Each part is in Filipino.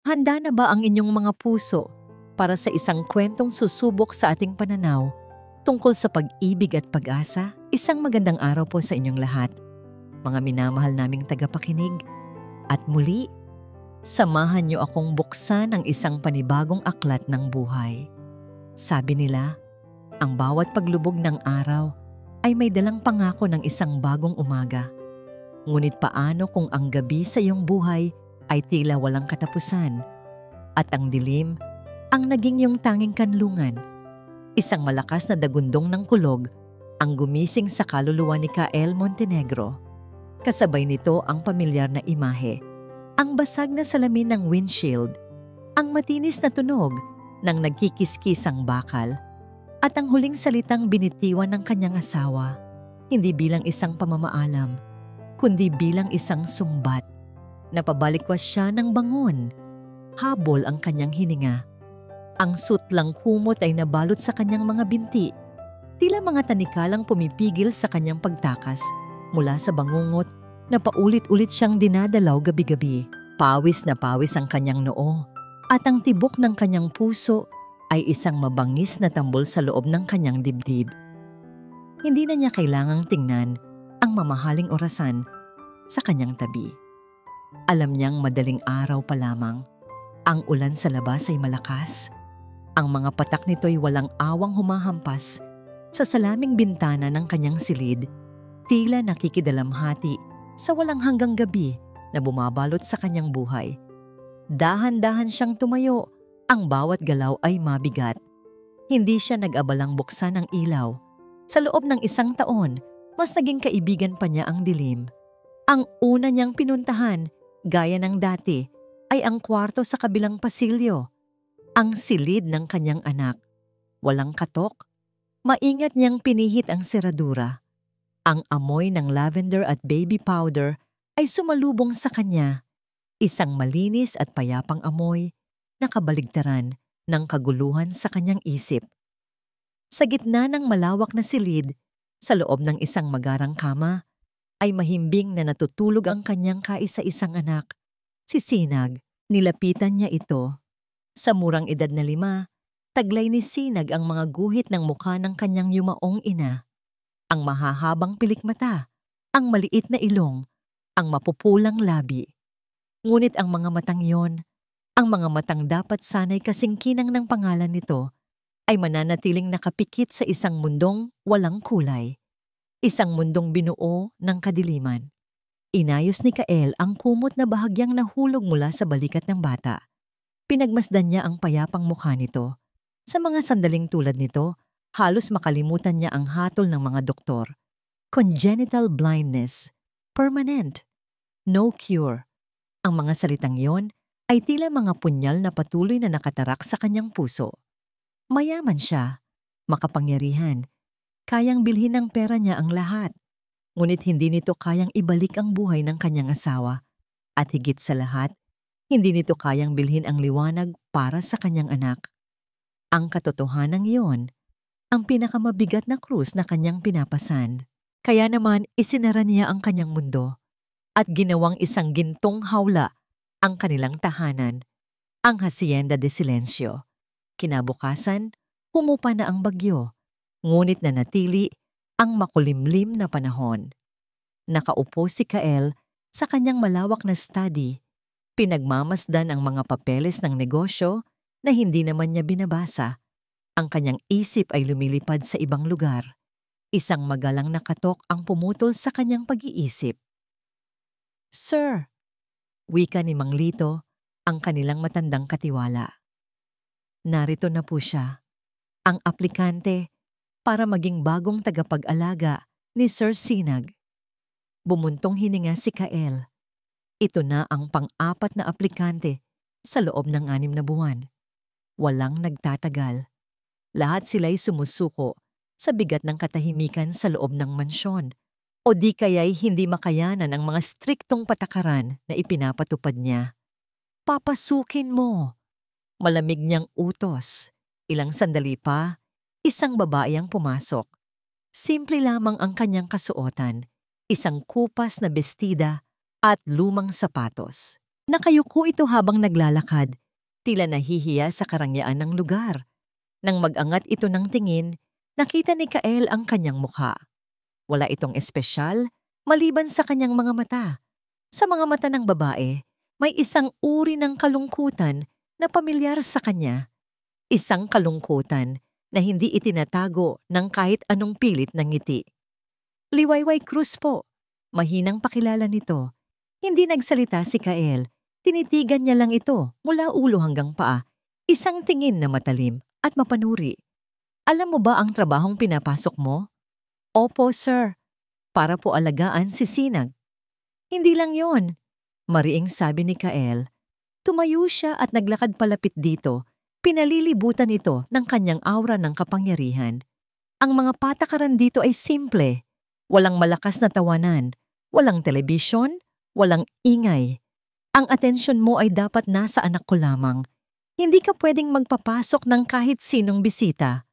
Handa na ba ang inyong mga puso para sa isang kwentong susubok sa ating pananaw tungkol sa pag-ibig at pag-asa? Isang magandang araw po sa inyong lahat, mga minamahal naming tagapakinig. At muli, samahan niyo akong buksan ang isang panibagong aklat ng buhay. Sabi nila, ang bawat paglubog ng araw ay may dalang pangako ng isang bagong umaga. Ngunit paano kung ang gabi sa iyong buhay ay tila walang katapusan at ang dilim ang naging iyong tanging kanlungan? Isang malakas na dagundong ng kulog ang gumising sa kaluluwa ni Kael Montenegro. Kasabay nito ang pamilyar na imahe, ang basag na salamin ng windshield, ang matinis na tunog ng nagkikiskisang bakal, at ang huling salitang binitiwan ng kanyang asawa, hindi bilang isang pamamaalam, kundi bilang isang sumbat. Napabalikwas siya ng bangon. Habol ang kanyang hininga. Ang sutlang kumot ay nabalot sa kanyang mga binti. Tila mga tanikalang pumipigil sa kanyang pagtakas mula sa bangungot na paulit-ulit siyang dinadalaw gabi-gabi. Pawis na pawis ang kanyang noo at ang tibok ng kanyang puso ay isang mabangis na tambol sa loob ng kanyang dibdib. Hindi na niya kailangang tingnan ang mamahaling orasan sa kanyang tabi. Alam niyang madaling araw pa lamang. Ang ulan sa labas ay malakas. Ang mga patak nito'y walang awang humahampas sa salaming bintana ng kanyang silid, tila nakikidalamhati sa walang hanggang gabi na bumabalot sa kanyang buhay. Dahan-dahan siyang tumayo, ang bawat galaw ay mabigat. Hindi siya nag-abalang buksan ang ilaw. Sa loob ng isang taon, mas naging kaibigan pa niya ang dilim. Ang una niyang pinuntahan, gaya ng dati, ay ang kwarto sa kabilang pasilyo. Ang silid ng kanyang anak. Walang katok. Maingat niyang pinihit ang seradura. Ang amoy ng lavender at baby powder ay sumalubong sa kanya. Isang malinis at payapang amoy na kabaligtaran ng kaguluhan sa kanyang isip. Sa gitna ng malawak na silid, sa loob ng isang magarang kama, ay mahimbing na natutulog ang kanyang kaisa-isang anak, si Sinag. Nilapitan niya ito. Sa murang edad na 5, taglay ni Sinag ang mga guhit ng mukha ng kanyang yumaong ina. Ang mahahabang pilikmata, ang maliit na ilong, ang mapupulang labi. Ngunit ang mga matang yon, ang mga matang dapat sanay kasing kinang ng pangalan nito, ay mananatiling nakapikit sa isang mundong walang kulay. Isang mundong binuo ng kadiliman. Inayos ni Kael ang kumot na bahagyang nahulog mula sa balikat ng bata. Pinagmasdan niya ang payapang mukha nito. Sa mga sandaling tulad nito, halos makalimutan niya ang hatol ng mga doktor. Congenital blindness. Permanent. No cure. Ang mga salitang yon ay tila mga punyal na patuloy na nakatarak sa kanyang puso. Mayaman siya, makapangyarihan, kayang bilhin ng pera niya ang lahat. Ngunit hindi nito kayang ibalik ang buhay ng kanyang asawa. At higit sa lahat, hindi nito kayang bilhin ang liwanag para sa kanyang anak. Ang katotohanan iyon, ang pinakamabigat na krus na kanyang pinapasan. Kaya naman isinara niya ang kanyang mundo at ginawang isang gintong hawla ang kanilang tahanan, ang Hacienda de Silencio. Kinabukasan, humupa na ang bagyo, ngunit nanatili ang makulimlim na panahon. Nakaupo si Kael sa kanyang malawak na study, pinagmamasdan ang mga papeles ng negosyo na hindi naman niya binabasa. Ang kanyang isip ay lumilipad sa ibang lugar. Isang magalang na katok ang pumutol sa kanyang pag-iisip. "Sir," wika ni Mang Lito, ang kanilang matandang katiwala. Narito na po siya, ang aplikante para maging bagong tagapag-alaga ni Sir Sinag. Bumuntong hininga si Kael. Ito na ang pang-4 na aplikante sa loob ng 6 na buwan. Walang nagtatagal. Lahat sila'y sumusuko sa bigat ng katahimikan sa loob ng mansyon, o di kaya'y hindi makayanan ang mga striktong patakaran na ipinapatupad niya. "Papasukin mo!" Malamig niyang utos. Ilang sandali pa, isang babae ang pumasok. Simple lamang ang kanyang kasuotan, isang kupas na bestida at lumang sapatos. Nakayuko ito habang naglalakad, tila nahihiya sa karangyaan ng lugar. Nang mag-angat ito ng tingin, nakita ni Kael ang kanyang mukha. Wala itong espesyal, maliban sa kanyang mga mata. Sa mga mata ng babae, may isang uri ng kalungkutan na pamilyar sa kanya. Isang kalungkutan na hindi itinatago ng kahit anong pilit ng ngiti. Liwayway Cruz po. Mahinang pakilala nito. Hindi nagsalita si Kael. Tinitigan niya lang ito mula ulo hanggang paa. Isang tingin na matalim at mapanuri. Alam mo ba ang trabahong pinapasok mo? Opo, sir. Para po alagaan si Sinag. Hindi lang yon, mariing sabi ni Kael. Tumayo siya at naglakad palapit dito. Pinalilibutan ito ng kanyang aura ng kapangyarihan. Ang mga patakaran dito ay simple. Walang malakas na tawanan, walang telebisyon, walang ingay. Ang atensyon mo ay dapat nasa anak ko lamang. Hindi ka pwedeng magpapasok ng kahit sinong bisita.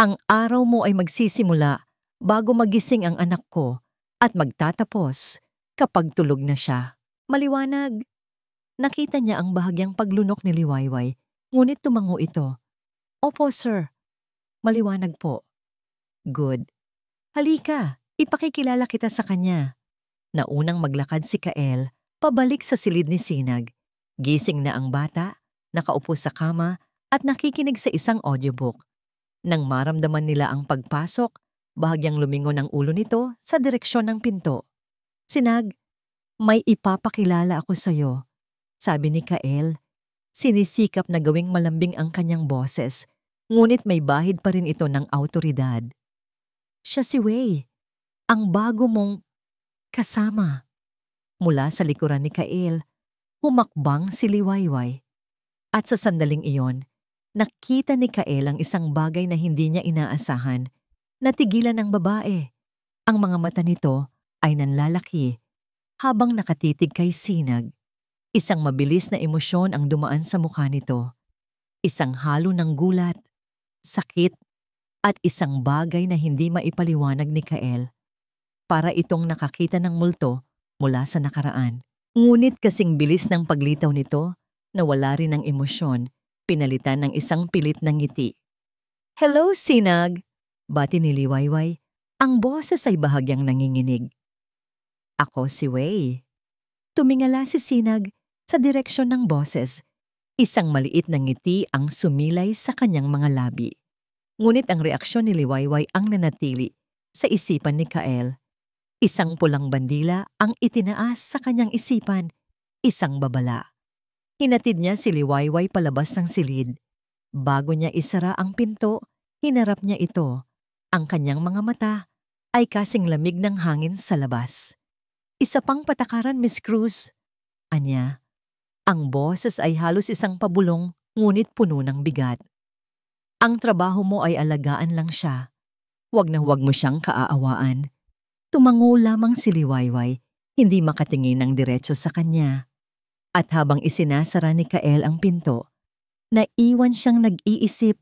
Ang araw mo ay magsisimula bago magising ang anak ko at magtatapos kapag tulog na siya. Maliwanag. Nakita niya ang bahagyang paglunok ni Liwayway, ngunit tumango ito. Opo, sir. Maliwanag po. Good. Halika, ipakikilala kita sa kanya. Naunang maglakad si Kael, pabalik sa silid ni Sinag. Gising na ang bata, nakaupo sa kama at nakikinig sa isang audiobook. Nang maramdaman nila ang pagpasok, bahagyang lumingon ang ulo nito sa direksyon ng pinto. Sinag, may ipapakilala ako sa'yo, sabi ni Kael. Sinisikap na gawing malambing ang kanyang boses, ngunit may bahid pa rin ito ng awtoridad. Siya si Wei, ang bago mong kasama. Mula sa likuran ni Kael, humakbang si Liwayway. At sa sandaling iyon, nakita ni Kael ang isang bagay na hindi niya inaasahan. Natigilan ng babae. Ang mga mata nito ay nanlalaki habang nakatitig kay Sinag. Isang mabilis na emosyon ang dumaan sa mukha nito. Isang halo ng gulat, sakit, at isang bagay na hindi maipaliwanag ni Kael. Para itong nakakita ng multo mula sa nakaraan. Ngunit kasing bilis ng paglitaw nito na wala rin ng emosyon, pinalitan ng isang pilit na ngiti. Hello, Sinag! Bati ni Liwayway. Ang boses ay bahagyang nanginginig. Ako si Wei. Tumingala si Sinag sa direksyon ng boses. Isang maliit na ngiti ang sumilay sa kanyang mga labi. Ngunit ang reaksyon ni Liwayway ang nanatili sa isipan ni Kael. Isang pulang bandila ang itinaas sa kanyang isipan, isang babala. Hinatid niya si Liwayway palabas ng silid. Bago niya isara ang pinto, hinarap niya ito. Ang kanyang mga mata ay kasing lamig ng hangin sa labas. Isa pang patakaran, Miss Cruz. Anya, ang boses ay halos isang pabulong, ngunit puno ng bigat. Ang trabaho mo ay alagaan lang siya. Huwag na huwag mo siyang kaaawaan. Tumango lamang si Liwayway, hindi makatingin ng diretso sa kanya. At habang isinasara ni Kael ang pinto, naiwan siyang nag-iisip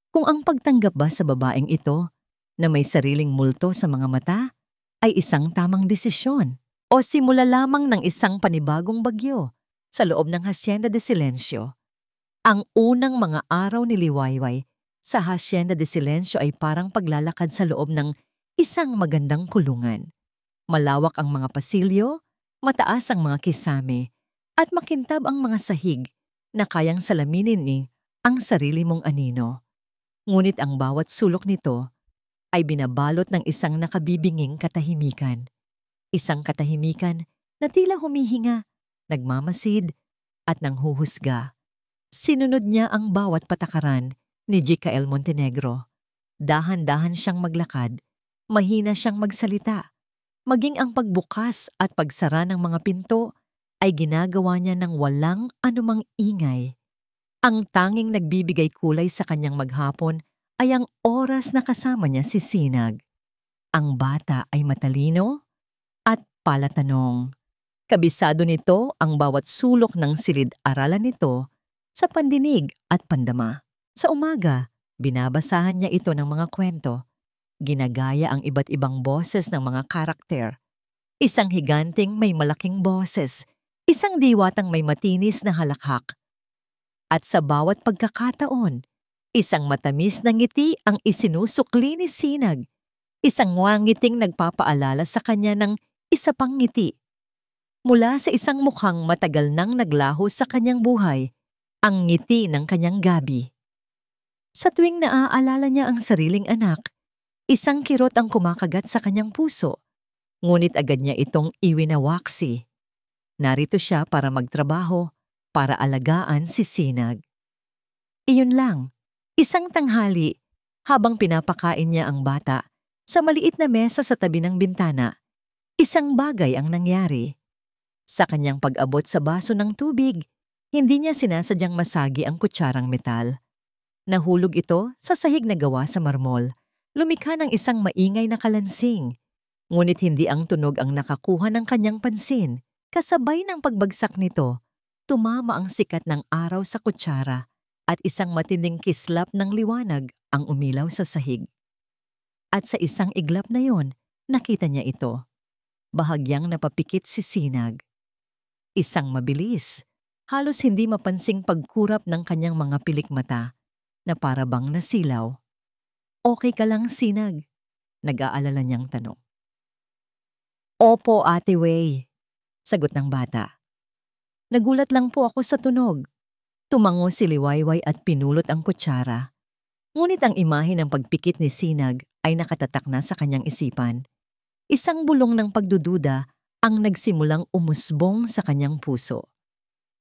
kung ang pagtanggap ba sa babaeng ito na may sariling multo sa mga mata ay isang tamang desisyon o simula lamang ng isang panibagong bagyo sa loob ng Hacienda de Silencio. Ang unang mga araw ni Liwayway sa Hacienda de Silencio ay parang paglalakad sa loob ng isang magandang kulungan. Malawak ang mga pasilyo, mataas ang mga kisame, at makintab ang mga sahig na kayang salaminin ni ang sarili mong anino. Ngunit ang bawat sulok nito ay binabalot ng isang nakabibinging katahimikan. Isang katahimikan na tila humihinga, nagmamasid, at nanghuhusga. Sinunod niya ang bawat patakaran ni Jikael Montenegro. Dahan-dahan siyang maglakad, mahina siyang magsalita. Maging ang pagbukas at pagsara ng mga pinto ay ginagawa niya ng walang anumang ingay. Ang tanging nagbibigay kulay sa kanyang maghapon ay ang oras na kasama niya si Sinag. Ang bata ay matalino at palatanong. Kabisado nito ang bawat sulok ng silid-aralan nito sa pandinig at pandama. Sa umaga, binabasahan niya ito ng mga kwento. Ginagaya ang iba't ibang boses ng mga karakter. Isang higanting may malaking boses, Isang diwatang may matinis na halakhak. At sa bawat pagkakataon, isang matamis na ngiti ang isinusukli ni Sinag. Isang ngiting nagpapaalala sa kanya ng isa pang ngiti. Mula sa isang mukhang matagal nang naglaho sa kanyang buhay, ang ngiti ng kanyang gabi. Sa tuwing naaalala niya ang sariling anak, isang kirot ang kumakagat sa kanyang puso. Ngunit agad niya itong iwinawaksi. Narito siya para magtrabaho, para alagaan si Sinag. Iyon lang, isang tanghali, habang pinapakain niya ang bata, sa maliit na mesa sa tabi ng bintana, isang bagay ang nangyari. Sa kanyang pag-abot sa baso ng tubig, hindi niya sinasadyang masagi ang kutsarang metal. Nahulog ito sa sahig na gawa sa marmol, lumikha ng isang maingay na kalansing. Ngunit hindi ang tunog ang nakakuha ng kanyang pansin. Kasabay ng pagbagsak nito, tumama ang sikat ng araw sa kutsara at isang matinding kislap ng liwanag ang umilaw sa sahig. At sa isang iglap na yon, nakita niya ito. Bahagyang napapikit si Sinag. Isang mabilis, halos hindi mapansing pagkurap ng kanyang mga pilik mata na para bang nasilaw. Okay ka lang, Sinag? Nag-aalala niyang tanong. Opo, Ate Wei, sagot ng bata. Nagulat lang po ako sa tunog. Tumango si Liwayway at pinulot ang kutsara. Ngunit ang imahe ng pagpikit ni Sinag ay nakatatak na sa kanyang isipan. Isang bulong ng pagdududa ang nagsimulang umusbong sa kanyang puso.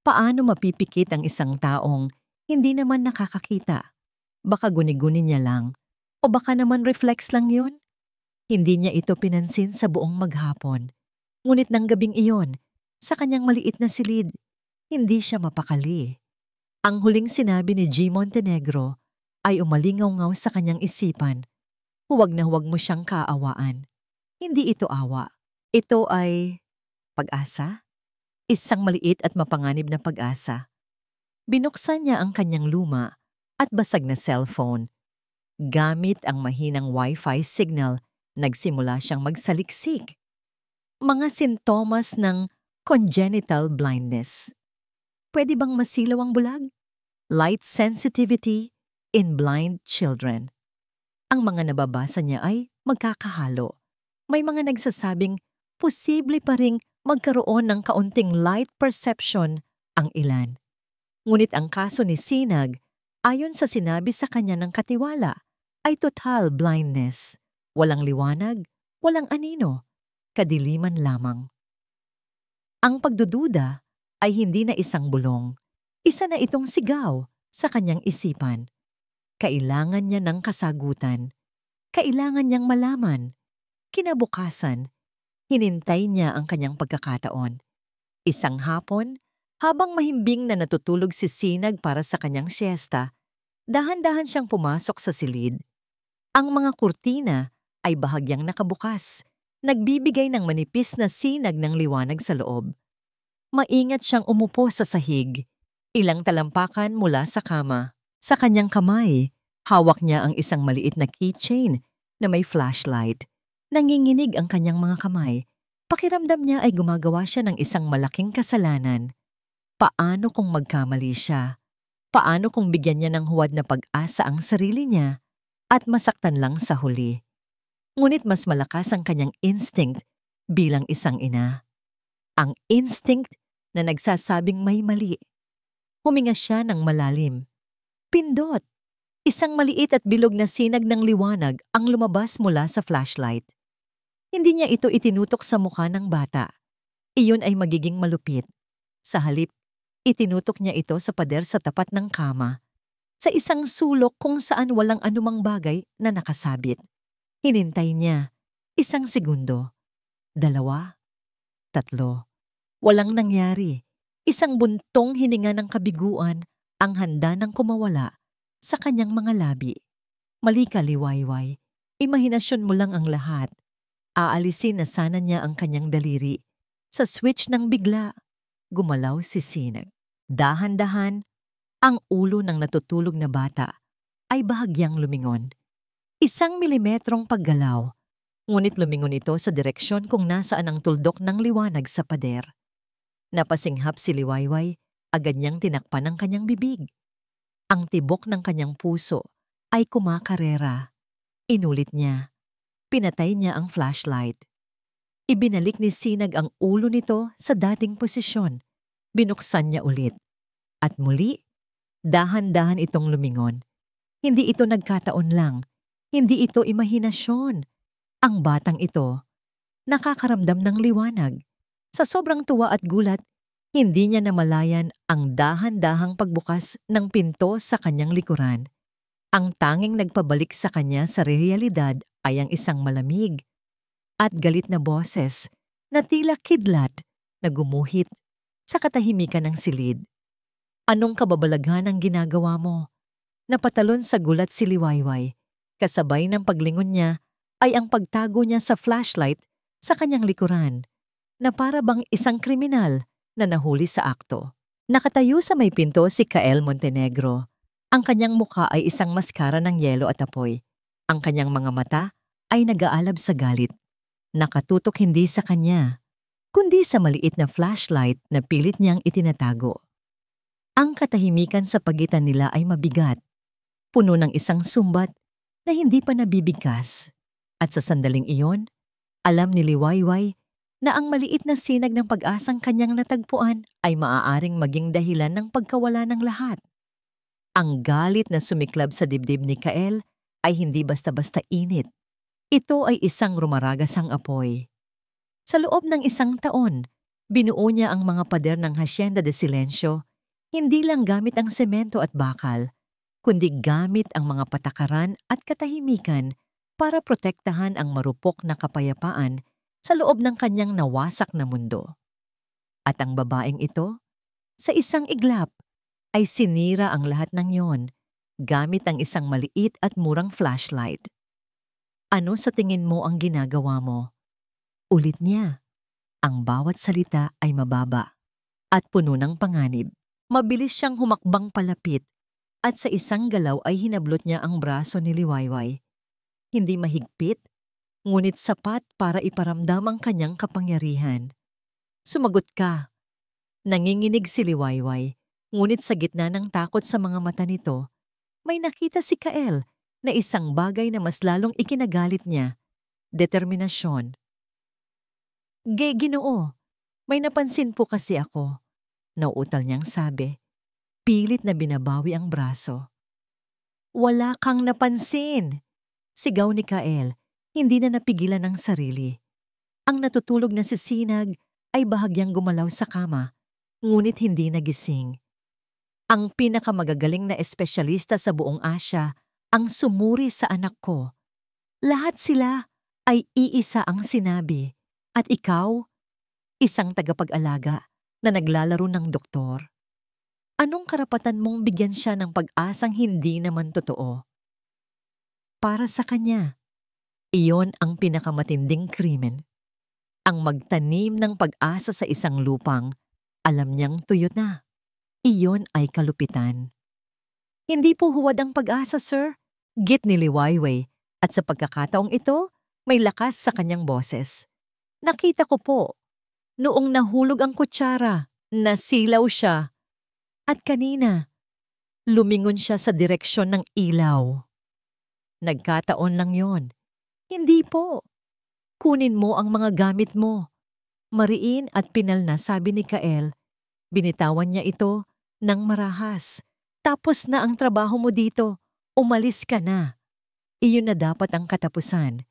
Paano mapipikit ang isang taong hindi naman nakakakita? Baka guni-guni niya lang. O baka naman reflex lang yun? Hindi niya ito pinansin sa buong maghapon. Ngunit ng gabing iyon, sa kanyang maliit na silid, hindi siya mapakali. Ang huling sinabi ni G. Montenegro ay umalingaw-ngaw sa kanyang isipan. Huwag na huwag mo siyang kaawaan. Hindi ito awa. Ito ay pag-asa? Isang maliit at mapanganib na pag-asa. Binuksan niya ang kanyang luma at basag na cellphone. Gamit ang mahinang Wi-Fi signal, nagsimula siyang magsaliksik. Mga sintomas ng congenital blindness. Pwede bang masilaw ang bulag? Light sensitivity in blind children. Ang mga nababasa niya ay magkakahalo. May mga nagsasabing posible pa ring magkaroon ng kaunting light perception ang ilan. Ngunit ang kaso ni Sinag, ayon sa sinabi sa kanya ng katiwala, ay total blindness. Walang liwanag, walang anino, kadiliman lamang. Ang pagdududa ay hindi na isang bulong. Isa na itong sigaw sa kanyang isipan. Kailangan niya ng kasagutan. Kailangan niyang malaman. Kinabukasan, hinintay niya ang kanyang pagkakataon. Isang hapon, habang mahimbing na natutulog si Sinag para sa kanyang siesta, dahan-dahan siyang pumasok sa silid. Ang mga kurtina ay bahagyang nakabukas, nagbibigay ng manipis na sinag ng liwanag sa loob. Maingat siyang umupo sa sahig, ilang talampakan mula sa kama. Sa kanyang kamay, hawak niya ang isang maliit na keychain na may flashlight. Nanginginig ang kanyang mga kamay. Pakiramdam niya ay gumagawa siya ng isang malaking kasalanan. Paano kung magkamali siya? Paano kung bigyan niya ng huwad na pag-asa ang sarili niya at masaktan lang sa huli? Ngunit mas malakas ang kanyang instinct bilang isang ina. Ang instinct na nagsasabing may mali. Huminga siya ng malalim. Pindot! Isang maliit at bilog na sinag ng liwanag ang lumabas mula sa flashlight. Hindi niya ito itinutok sa mukha ng bata. Iyon ay magiging malupit. Sa halip, itinutok niya ito sa pader sa tapat ng kama. Sa isang sulok kung saan walang anumang bagay na nakasabit. Hinintay niya. Isang segundo. 2, 3. Walang nangyari. Isang buntong hininga ng kabiguan ang handa ng kumawala sa kanyang mga labi. Mali ka, Liwayway. Imahinasyon mo lang ang lahat. Aalisin na sana niya ang kanyang daliri. Sa switch ng bigla, gumalaw si Sinag. Dahan-dahan, ang ulo ng natutulog na bata ay bahagyang lumingon. 1 milimetrong paggalaw, ngunit lumingon ito sa direksyon kung nasaan ang tuldok ng liwanag sa pader. Napasinghap si Liwayway, agad niyang tinakpan ang kanyang bibig. Ang tibok ng kanyang puso ay kumakarera. Inulit niya. Pinatay niya ang flashlight. Ibinalik ni Sinag ang ulo nito sa dating posisyon. Binuksan niya ulit. At muli, dahan-dahan itong lumingon. Hindi ito nagkataon lang. Hindi ito imahinasyon. Ang batang ito, nakakaramdam ng liwanag. Sa sobrang tuwa at gulat, hindi niya namalayan ang dahan-dahang pagbukas ng pinto sa kanyang likuran. Ang tanging nagpabalik sa kanya sa realidad ay ang isang malamig at galit na boses na tila kidlat na gumuhit sa katahimikan ng silid. Anong kababalaghan ang ginagawa mo? Napatalon sa gulat si Liwayway. Kasabay ng paglingon niya ay ang pagtago niya sa flashlight sa kanyang likuran na para bang isang kriminal na nahuli sa akto. Nakatayo sa may pinto si Kael Montenegro. Ang kanyang mukha ay isang maskara ng yelo at apoy. Ang kanyang mga mata ay nag-aalab sa galit. Nakatutok hindi sa kanya, kundi sa maliit na flashlight na pilit niyang itinatago. Ang katahimikan sa pagitan nila ay mabigat, puno ng isang sumbat na hindi pa nabibigkas. At sa sandaling iyon, alam ni Liwayway na ang maliit na sinag ng pag-asang kanyang natagpuan ay maaaring maging dahilan ng pagkawala ng lahat. Ang galit na sumiklab sa dibdib ni Kael ay hindi basta-basta init. Ito ay isang rumaragasang apoy. Sa loob ng isang taon, binuo niya ang mga pader ng Hacienda de Silencio, hindi lang gamit ang semento at bakal, kundi gamit ang mga patakaran at katahimikan para protektahan ang marupok na kapayapaan sa loob ng kanyang nawasak na mundo. At ang babaeng ito, sa isang iglap, ay sinira ang lahat ng yon gamit ang isang maliit at murang flashlight. Ano sa tingin mo ang ginagawa mo? Ulit niya. Ang bawat salita ay mababa at puno ng panganib. Mabilis siyang humakbang palapit at sa isang galaw ay hinablot niya ang braso ni Liwayway. Hindi mahigpit, ngunit sapat para iparamdam ang kanyang kapangyarihan. Sumagot ka. Nanginginig si Liwayway, ngunit sa gitna ng takot sa mga mata nito, may nakita si Kael na isang bagay na mas lalong ikinagalit niya, determinasyon. Ginoo, may napansin po kasi ako, nauutal niyang sabi. Pilit na binabawi ang braso. Wala kang napansin, sigaw ni Kael, hindi na napigilan ang sarili. Ang natutulog na si Sinag ay bahagyang gumalaw sa kama, ngunit hindi nagising. Ang pinakamagagaling na espesyalista sa buong Asya ang sumuri sa anak ko. Lahat sila ay iisa ang sinabi. At ikaw, isang tagapag-alaga na naglalaro ng doktor. Anong karapatan mong bigyan siya ng pag-asang hindi naman totoo? Para sa kanya, iyon ang pinakamatinding krimen. Ang magtanim ng pag-asa sa isang lupang, alam niyang tuyot na. Iyon ay kalupitan. Hindi po huwad ang pag-asa, sir. Git ni Liwayway, at sa pagkakataong ito, may lakas sa kanyang boses. Nakita ko po, noong nahulog ang kutsara, nasilaw siya. At kanina, lumingon siya sa direksyon ng ilaw. Nagkataon lang yon. Hindi po. Kunin mo ang mga gamit mo. Mariin at pinal na, sabi ni Kael. Binitawan niya ito ng marahas. Tapos na ang trabaho mo dito. Umalis ka na. Iyon na dapat ang katapusan.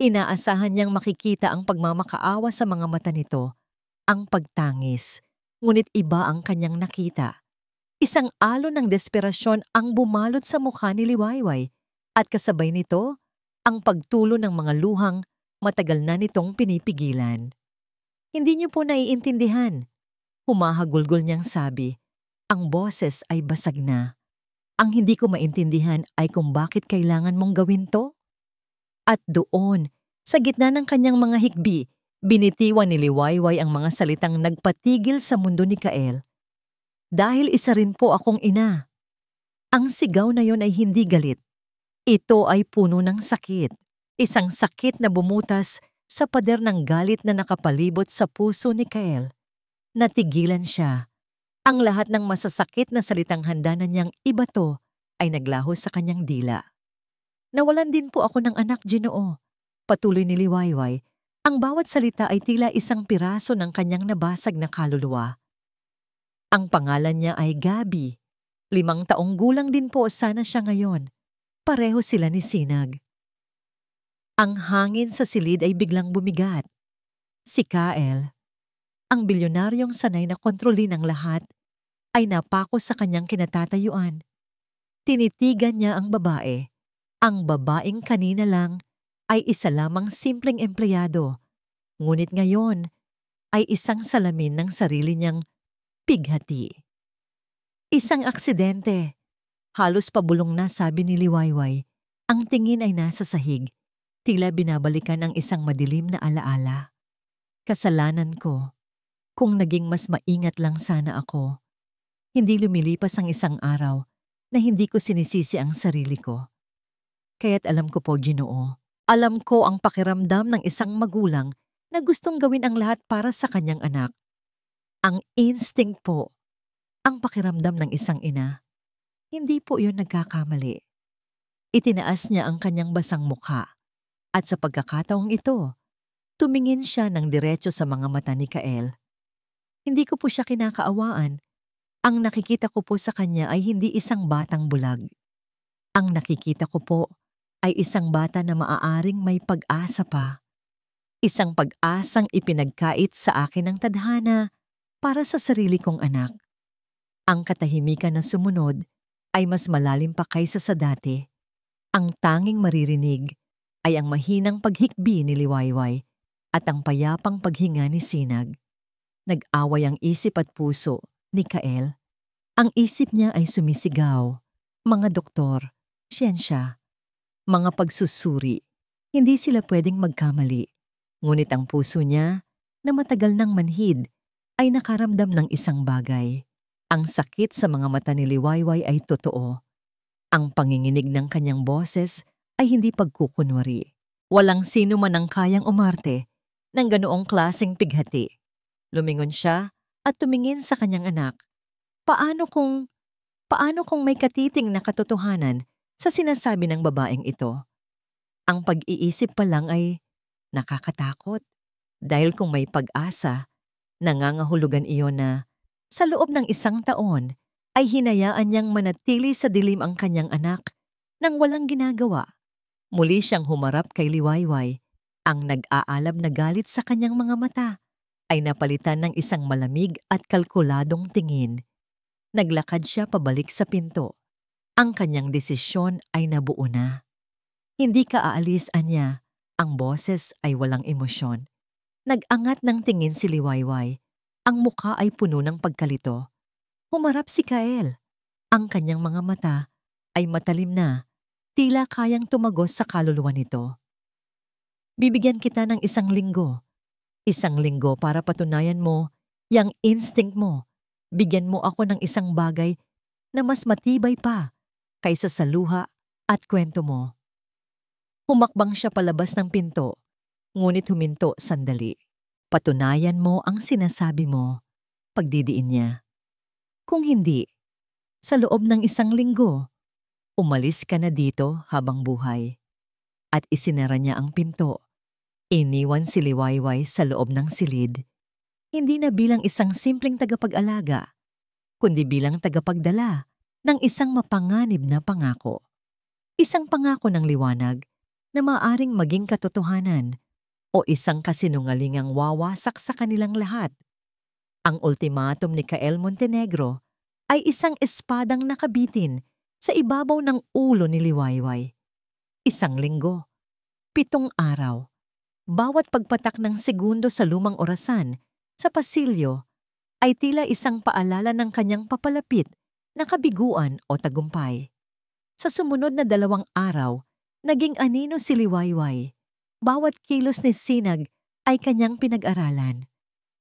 Inaasahan niyang makikita ang pagmamakaawa sa mga mata nito, ang pagtangis. Ngunit iba ang kanyang nakita. Isang alon ng desperasyon ang bumalot sa mukha ni Liwayway at kasabay nito, ang pagtulo ng mga luhang matagal na nitong pinipigilan. Hindi niyo po naiintindihan. Humahagulgol niyang sabi, ang boses ay basag na. Ang hindi ko maintindihan ay kung bakit kailangan mong gawin to. At doon, sa gitna ng kanyang mga hikbi, binitiwan ni Liwayway ang mga salitang nagpatigil sa mundo ni Kael. Dahil isa rin po akong ina. Ang sigaw na yon ay hindi galit. Ito ay puno ng sakit. Isang sakit na bumutas sa pader ng galit na nakapalibot sa puso ni Kael. Natigilan siya. Ang lahat ng masasakit na salitang handa na niyang ibato ay naglaho sa kanyang dila. Nawalan din po ako ng anak, Ginoo. Patuloy ni Liwayway. Ang bawat salita ay tila isang piraso ng kanyang nabasag na kaluluwa. Ang pangalan niya ay Gabi. 5 taong gulang din po sana siya ngayon. Pareho sila ni Sinag. Ang hangin sa silid ay biglang bumigat. Si Kael, ang bilyonaryong sanay na kontrolin ang lahat, ay napako sa kanyang kinatatayuan. Tinitigan niya ang babae. Ang babaeng kanina lang ay isa lamang simpleng empleyado. Ngunit ngayon ay isang salamin ng sarili niyang pighati. Isang aksidente. Halos pabulong na, sabi ni Liwayway. Ang tingin ay nasa sahig. Tila binabalikan ang isang madilim na alaala. Kasalanan ko. Kung naging mas maingat lang sana ako. Hindi lumilipas ang isang araw na hindi ko sinisisi ang sarili ko. Kaya't alam ko po, Ginoo. Alam ko ang pakiramdam ng isang magulang na gustong gawin ang lahat para sa kanyang anak. Ang instinct po. Ang pakiramdam ng isang ina. Hindi po yun nagkakamali. Itinaas niya ang kanyang basang mukha. At sa pagkakataong ito, tumingin siya ng diretso sa mga mata ni Kael. Hindi ko po siya kinakaawaan. Ang nakikita ko po sa kanya ay hindi isang batang bulag. Ang nakikita ko po ay isang bata na maaaring may pag-asa pa. Isang pag-asang ipinagkait sa akin ng tadhana para sa sarili kong anak. Ang katahimikan na sumunod ay mas malalim pa kaysa sa dati. Ang tanging maririnig ay ang mahinang paghikbi ni Liwayway at ang payapang paghinga ni Sinag. Nag-away ang isip at puso ni Kael. Ang isip niya ay sumisigaw. Mga doktor, siyensya, mga pagsusuri. Hindi sila pwedeng magkamali. Ngunit ang puso niya, na matagal nang manhid, ay nakaramdam ng isang bagay. Ang sakit sa mga mata ni Liwayway ay totoo. Ang panginginig ng kanyang boses ay hindi pagkukunwari. Walang sino man ang kayang umarte ng ganoong klaseng pighati. Lumingon siya at tumingin sa kanyang anak. Paano kung may katiting na katotohanan sa sinasabi ng babaeng ito? Ang pag-iisip pa lang ay nakakatakot. Dahil kung may pag-asa, nangangahulugan iyon na sa loob ng 1 taon ay hinayaan niyang manatili sa dilim ang kanyang anak nang walang ginagawa. Muli siyang humarap kay Liwayway. Ang nag-aalab na galit sa kanyang mga mata ay napalitan ng isang malamig at kalkuladong tingin. Naglakad siya pabalik sa pinto. Ang kanyang desisyon ay nabuo na. Hindi ka aalis, Anya. Ang boses ay walang emosyon. Nag-angat ng tingin si Liwayway. Ang mukha ay puno ng pagkalito. Humarap si Kael. Ang kanyang mga mata ay matalim na, tila kayang tumagos sa kaluluwa nito. Bibigyan kita ng 1 linggo. 1 linggo para patunayan mo yang instinct mo. Bigyan mo ako ng isang bagay na mas matibay pa kaysa sa luha at kwento mo. Humakbang siya palabas ng pinto, ngunit huminto sandali. Patunayan mo ang sinasabi mo, pagdidiin niya. Kung hindi, sa loob ng 1 linggo, umalis ka na dito habang buhay. At isinara niya ang pinto. Iniwan si Liwayway sa loob ng silid. Hindi na bilang isang simpleng tagapag-alaga, kundi bilang tagapagdala ng isang mapanganib na pangako. Isang pangako ng liwanag na maaaring maging katotohanan o isang kasinungalingang wawasak sa kanilang lahat. Ang ultimatum ni Kael Montenegro ay isang espadang nakabitin sa ibabaw ng ulo ni Liwayway. 1 linggo, 7 araw. Bawat pagpatak ng segundo sa lumang orasan sa pasilyo ay tila isang paalala ng kanyang papalapit na kabiguan o tagumpay. Sa sumunod na 2 araw, naging anino si Liwayway. Bawat kilos ni Sinag ay kanyang pinag-aralan.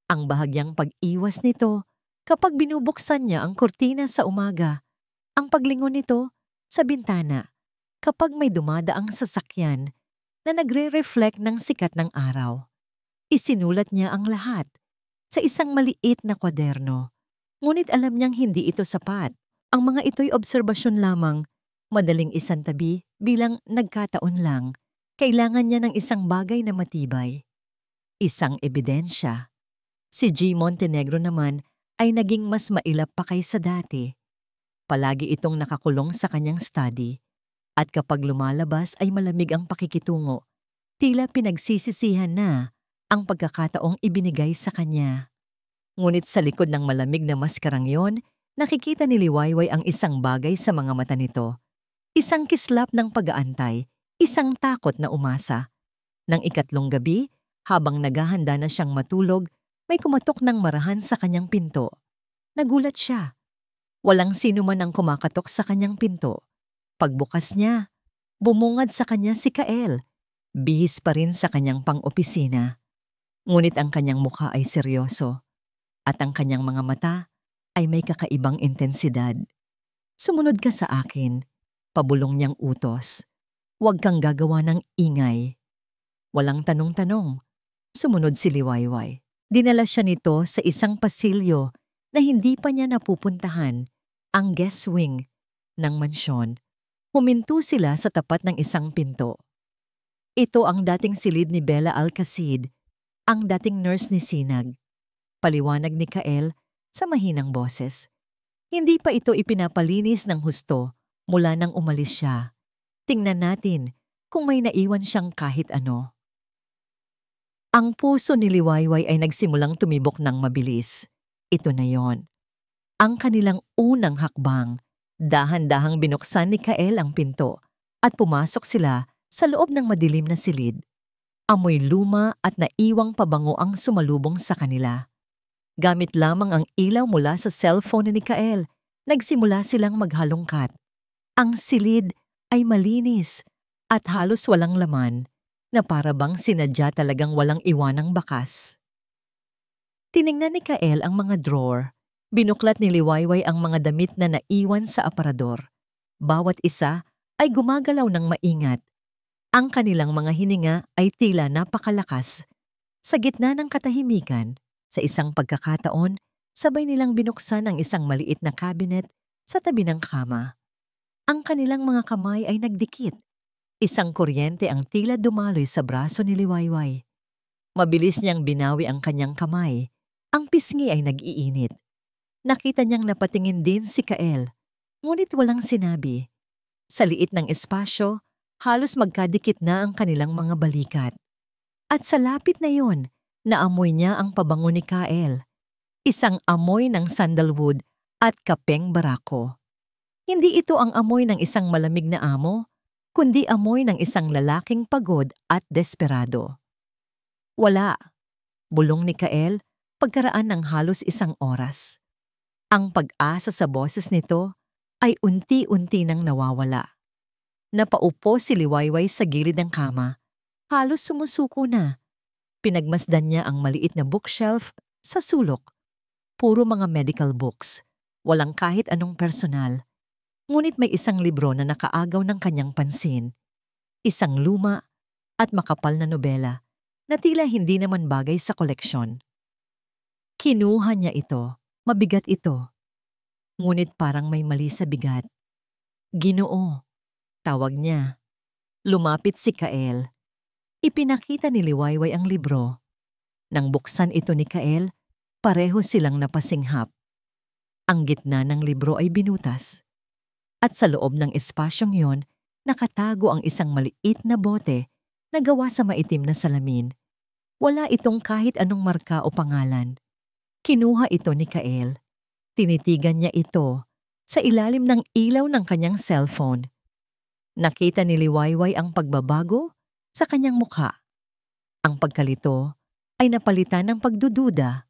Ang bahagyang pag-iwas nito kapag binubuksan niya ang kurtina sa umaga, ang paglingon nito sa bintana kapag may dumadaang sasakyan na nagre-reflect ng sikat ng araw. Isinulat niya ang lahat. sa isang maliit na kwaderno. Ngunit alam niyang hindi ito sapat. Ang mga ito'y obserbasyon lamang, madaling isantabi bilang nagkataon lang. Kailangan niya ng isang bagay na matibay. Isang ebidensya. Si G. Montenegro naman ay naging mas mailap pa kaysa dati. Palagi itong nakakulong sa kanyang study at kapag lumalabas ay malamig ang pakikitungo. Tila pinagsisisihan na ang pagkakataong ibinigay sa kanya. Ngunit sa likod ng malamig na maskarang yon, nakikita ni Liwayway ang isang bagay sa mga mata nito. Isang kislap ng pag-aantay, isang takot na umasa. Nang ikatlong gabi, habang naghahanda na siyang matulog, may kumatok ng marahan sa kanyang pinto. Nagulat siya. Walang sino man ang kumakatok sa kanyang pinto. Pagbukas niya, bumungad sa kanya si Kael. Bihis pa rin sa kanyang pang-opisina. Ngunit ang kanyang mukha ay seryoso. At ang kanyang mga mata ay may kakaibang intensidad. Sumunod ka sa akin, pabulong niyang utos. Huwag kang gagawa ng ingay. Walang tanong-tanong. Sumunod si Liwayway. Dinala siya nito sa isang pasilyo na hindi pa niya napupuntahan, ang guest wing ng mansyon. Huminto sila sa tapat ng isang pinto. Ito ang dating silid ni Bella Alcacid, ang dating nurse ni Sinag. Paliwanag ni Kael sa mahinang boses. Hindi pa ito ipinapalinis ng husto mula nang umalis siya. Tingnan natin kung may naiwan siyang kahit ano. Ang puso ni Liwayway ay nagsimulang tumibok ng mabilis. Ito na yon. Ang kanilang unang hakbang. Dahan-dahang binuksan ni Kael ang pinto at pumasok sila sa loob ng madilim na silid. Amoy luma at naiwang pabango ang sumalubong sa kanila. Gamit lamang ang ilaw mula sa cellphone ni Kael, nagsimula silang maghalongkat. Ang silid ay malinis at halos walang laman na para bang sinadya talagang walang iwanang bakas. Tiningnan ni Kael ang mga drawer. Binuklat ni Liwayway ang mga damit na naiwan sa aparador. Bawat isa ay gumagalaw ng maingat. Ang kanilang mga hininga ay tila napakalakas. Sa gitna ng katahimikan, sa isang pagkakataon, sabay nilang binuksan ang isang maliit na cabinet sa tabi ng kama. Ang kanilang mga kamay ay nagdikit. Isang kuryente ang tila dumaloy sa braso ni Liwayway. Mabilis niyang binawi ang kanyang kamay. Ang pisngi ay nag-iinit. Nakita niyang napatingin din si Kael, ngunit walang sinabi. Sa liit ng espasyo, halos magkadikit na ang kanilang mga balikat. At sa lapit na yon, naamoy niya ang pabango ni Kael. Isang amoy ng sandalwood at kapeng barako. Hindi ito ang amoy ng isang malamig na amo, kundi amoy ng isang lalaking pagod at desperado. Wala, bulong ni Kael pagkaraan ng halos isang oras. Ang pag-asa sa boses nito ay unti-unti nang nawawala. Napaupo si Liwayway sa gilid ng kama. Halos sumusuko na. Pinagmasdan niya ang maliit na bookshelf sa sulok. Puro mga medical books. Walang kahit anong personal. Ngunit may isang libro na nakaagaw ng kanyang pansin. Isang luma at makapal na nobela na tila hindi naman bagay sa koleksyon. Kinuha niya ito. Mabigat ito. Ngunit parang may mali sa bigat. Ginoo, tawag niya. Lumapit si Kael. Ipinakita ni Liwayway ang libro. Nang buksan ito ni Kael, pareho silang napasinghap. Ang gitna ng libro ay binutas. At sa loob ng espasyong yon, nakatago ang isang maliit na bote na gawa sa maitim na salamin. Wala itong kahit anong marka o pangalan. Kinuha ito ni Kael. Tinitigan niya ito sa ilalim ng ilaw ng kanyang cellphone. Nakita ni Liwayway ang pagbabago sa kanyang mukha. Ang pagkalito ay napalitan ng pagdududa.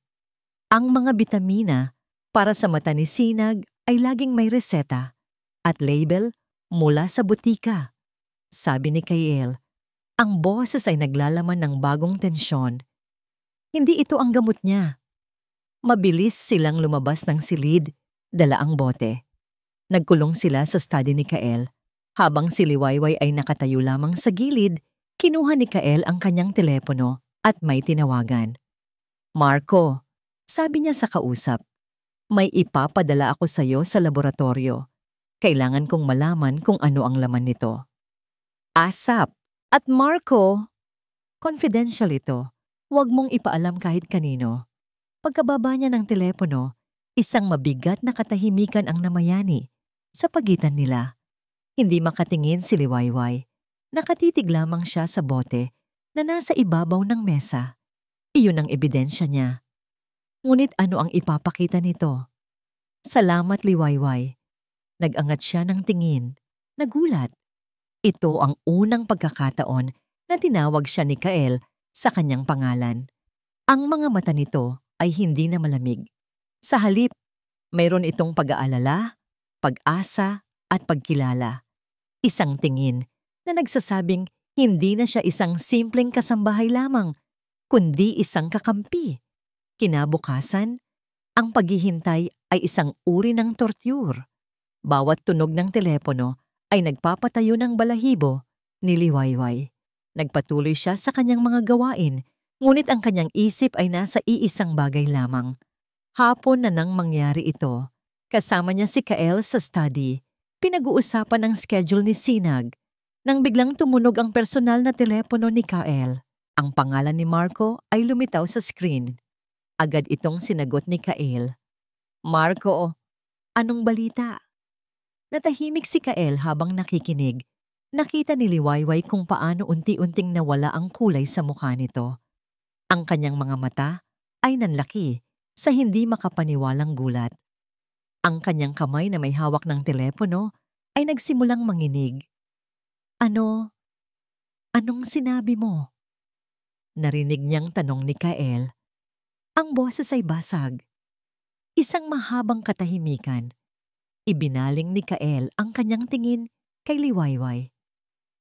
Ang mga bitamina para sa mata ni Sinag ay laging may reseta at label mula sa butika. Sabi ni Kael, ang boses ay naglalaman ng bagong tensyon. Hindi ito ang gamot niya. Mabilis silang lumabas ng silid, dala ang bote. Nagkulong sila sa study ni Kael. Habang si Liwayway ay nakatayo lamang sa gilid, kinuha ni Kael ang kanyang telepono at may tinawagan. Marco, Sabi niya sa kausap, may ipapadala ako sa iyo sa laboratorio. Kailangan kong malaman kung ano ang laman nito. ASAP. At Marco, confidential ito. Huwag mong ipaalam kahit kanino. Pagkababa niya ng telepono, isang mabigat na katahimikan ang namayani sa pagitan nila. Hindi makatingin si Liwayway. Nakatitig lamang siya sa bote na nasa ibabaw ng mesa. Iyon ang ebidensya niya. Ngunit ano ang ipapakita nito? Salamat, Liwayway. Nag-angat siya ng tingin. Nagulat. Ito ang unang pagkakataon na tinawag siya ni Kael sa kanyang pangalan. Ang mga mata nito ay hindi na malamig. Sa halip, mayroon itong pag-aalala, pag-asa at pagkilala. Isang tingin na nagsasabing hindi na siya isang simpleng kasambahay lamang, kundi isang kakampi. Kinabukasan, ang paghihintay ay isang uri ng torture. Bawat tunog ng telepono ay nagpapatayo ng balahibo ni Liwayway. Nagpatuloy siya sa kanyang mga gawain, ngunit ang kanyang isip ay nasa iisang bagay lamang. Hapon na nang mangyari ito. Kasama niya si Kael sa study. Pinag-uusapan ang schedule ni Sinag. Nang biglang tumunog ang personal na telepono ni Kael, ang pangalan ni Marco ay lumitaw sa screen. Agad itong sinagot ni Kael. Marco, anong balita? Natahimik si Kael habang nakikinig. Nakita ni Liwayway kung paano unti-unting nawala ang kulay sa mukha nito. Ang kanyang mga mata ay nanlaki sa hindi makapaniwalang gulat. Ang kanyang kamay na may hawak ng telepono ay nagsimulang manginig. Anong sinabi mo? Narinig niyang tanong ni Kael. Ang boses ay basag. Isang mahabang katahimikan. Ibinaling ni Kael ang kanyang tingin kay Liwayway.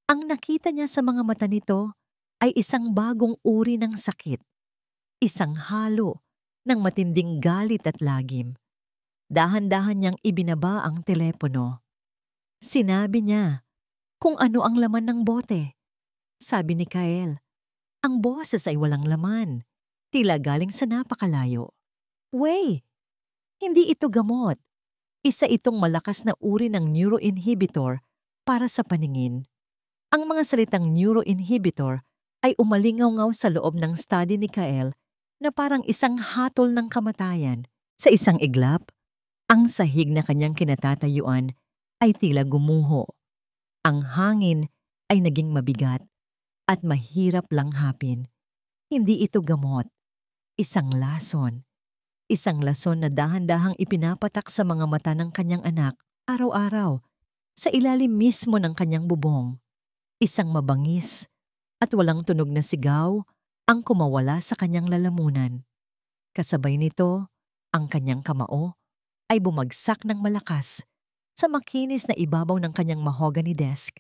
Ang nakita niya sa mga mata nito ay isang bagong uri ng sakit. Isang halo ng matinding galit at lagim. Dahan-dahan niyang ibinaba ang telepono. Sinabi niya kung ano ang laman ng bote. Sabi ni Kael, ang boses ay walang laman. Tila galing sa napakalayo. Wey, hindi ito gamot. Isa itong malakas na uri ng neuroinhibitor para sa paningin. Ang mga salitang neuroinhibitor ay umalingaw-ngaw sa loob ng study ni Kael na parang isang hatol ng kamatayan. Sa isang iglap, ang sahig na kanyang kinatatayuan ay tila gumuho. Ang hangin ay naging mabigat at mahirap langhapin. Hindi ito gamot. Isang lason. Isang lason na dahan-dahang ipinapatak sa mga mata ng kanyang anak araw-araw sa ilalim mismo ng kanyang bubong. Isang mabangis at walang tunog na sigaw ang kumawala sa kanyang lalamunan. Kasabay nito, ang kanyang kamao ay bumagsak ng malakas sa makinis na ibabaw ng kanyang mahogany desk.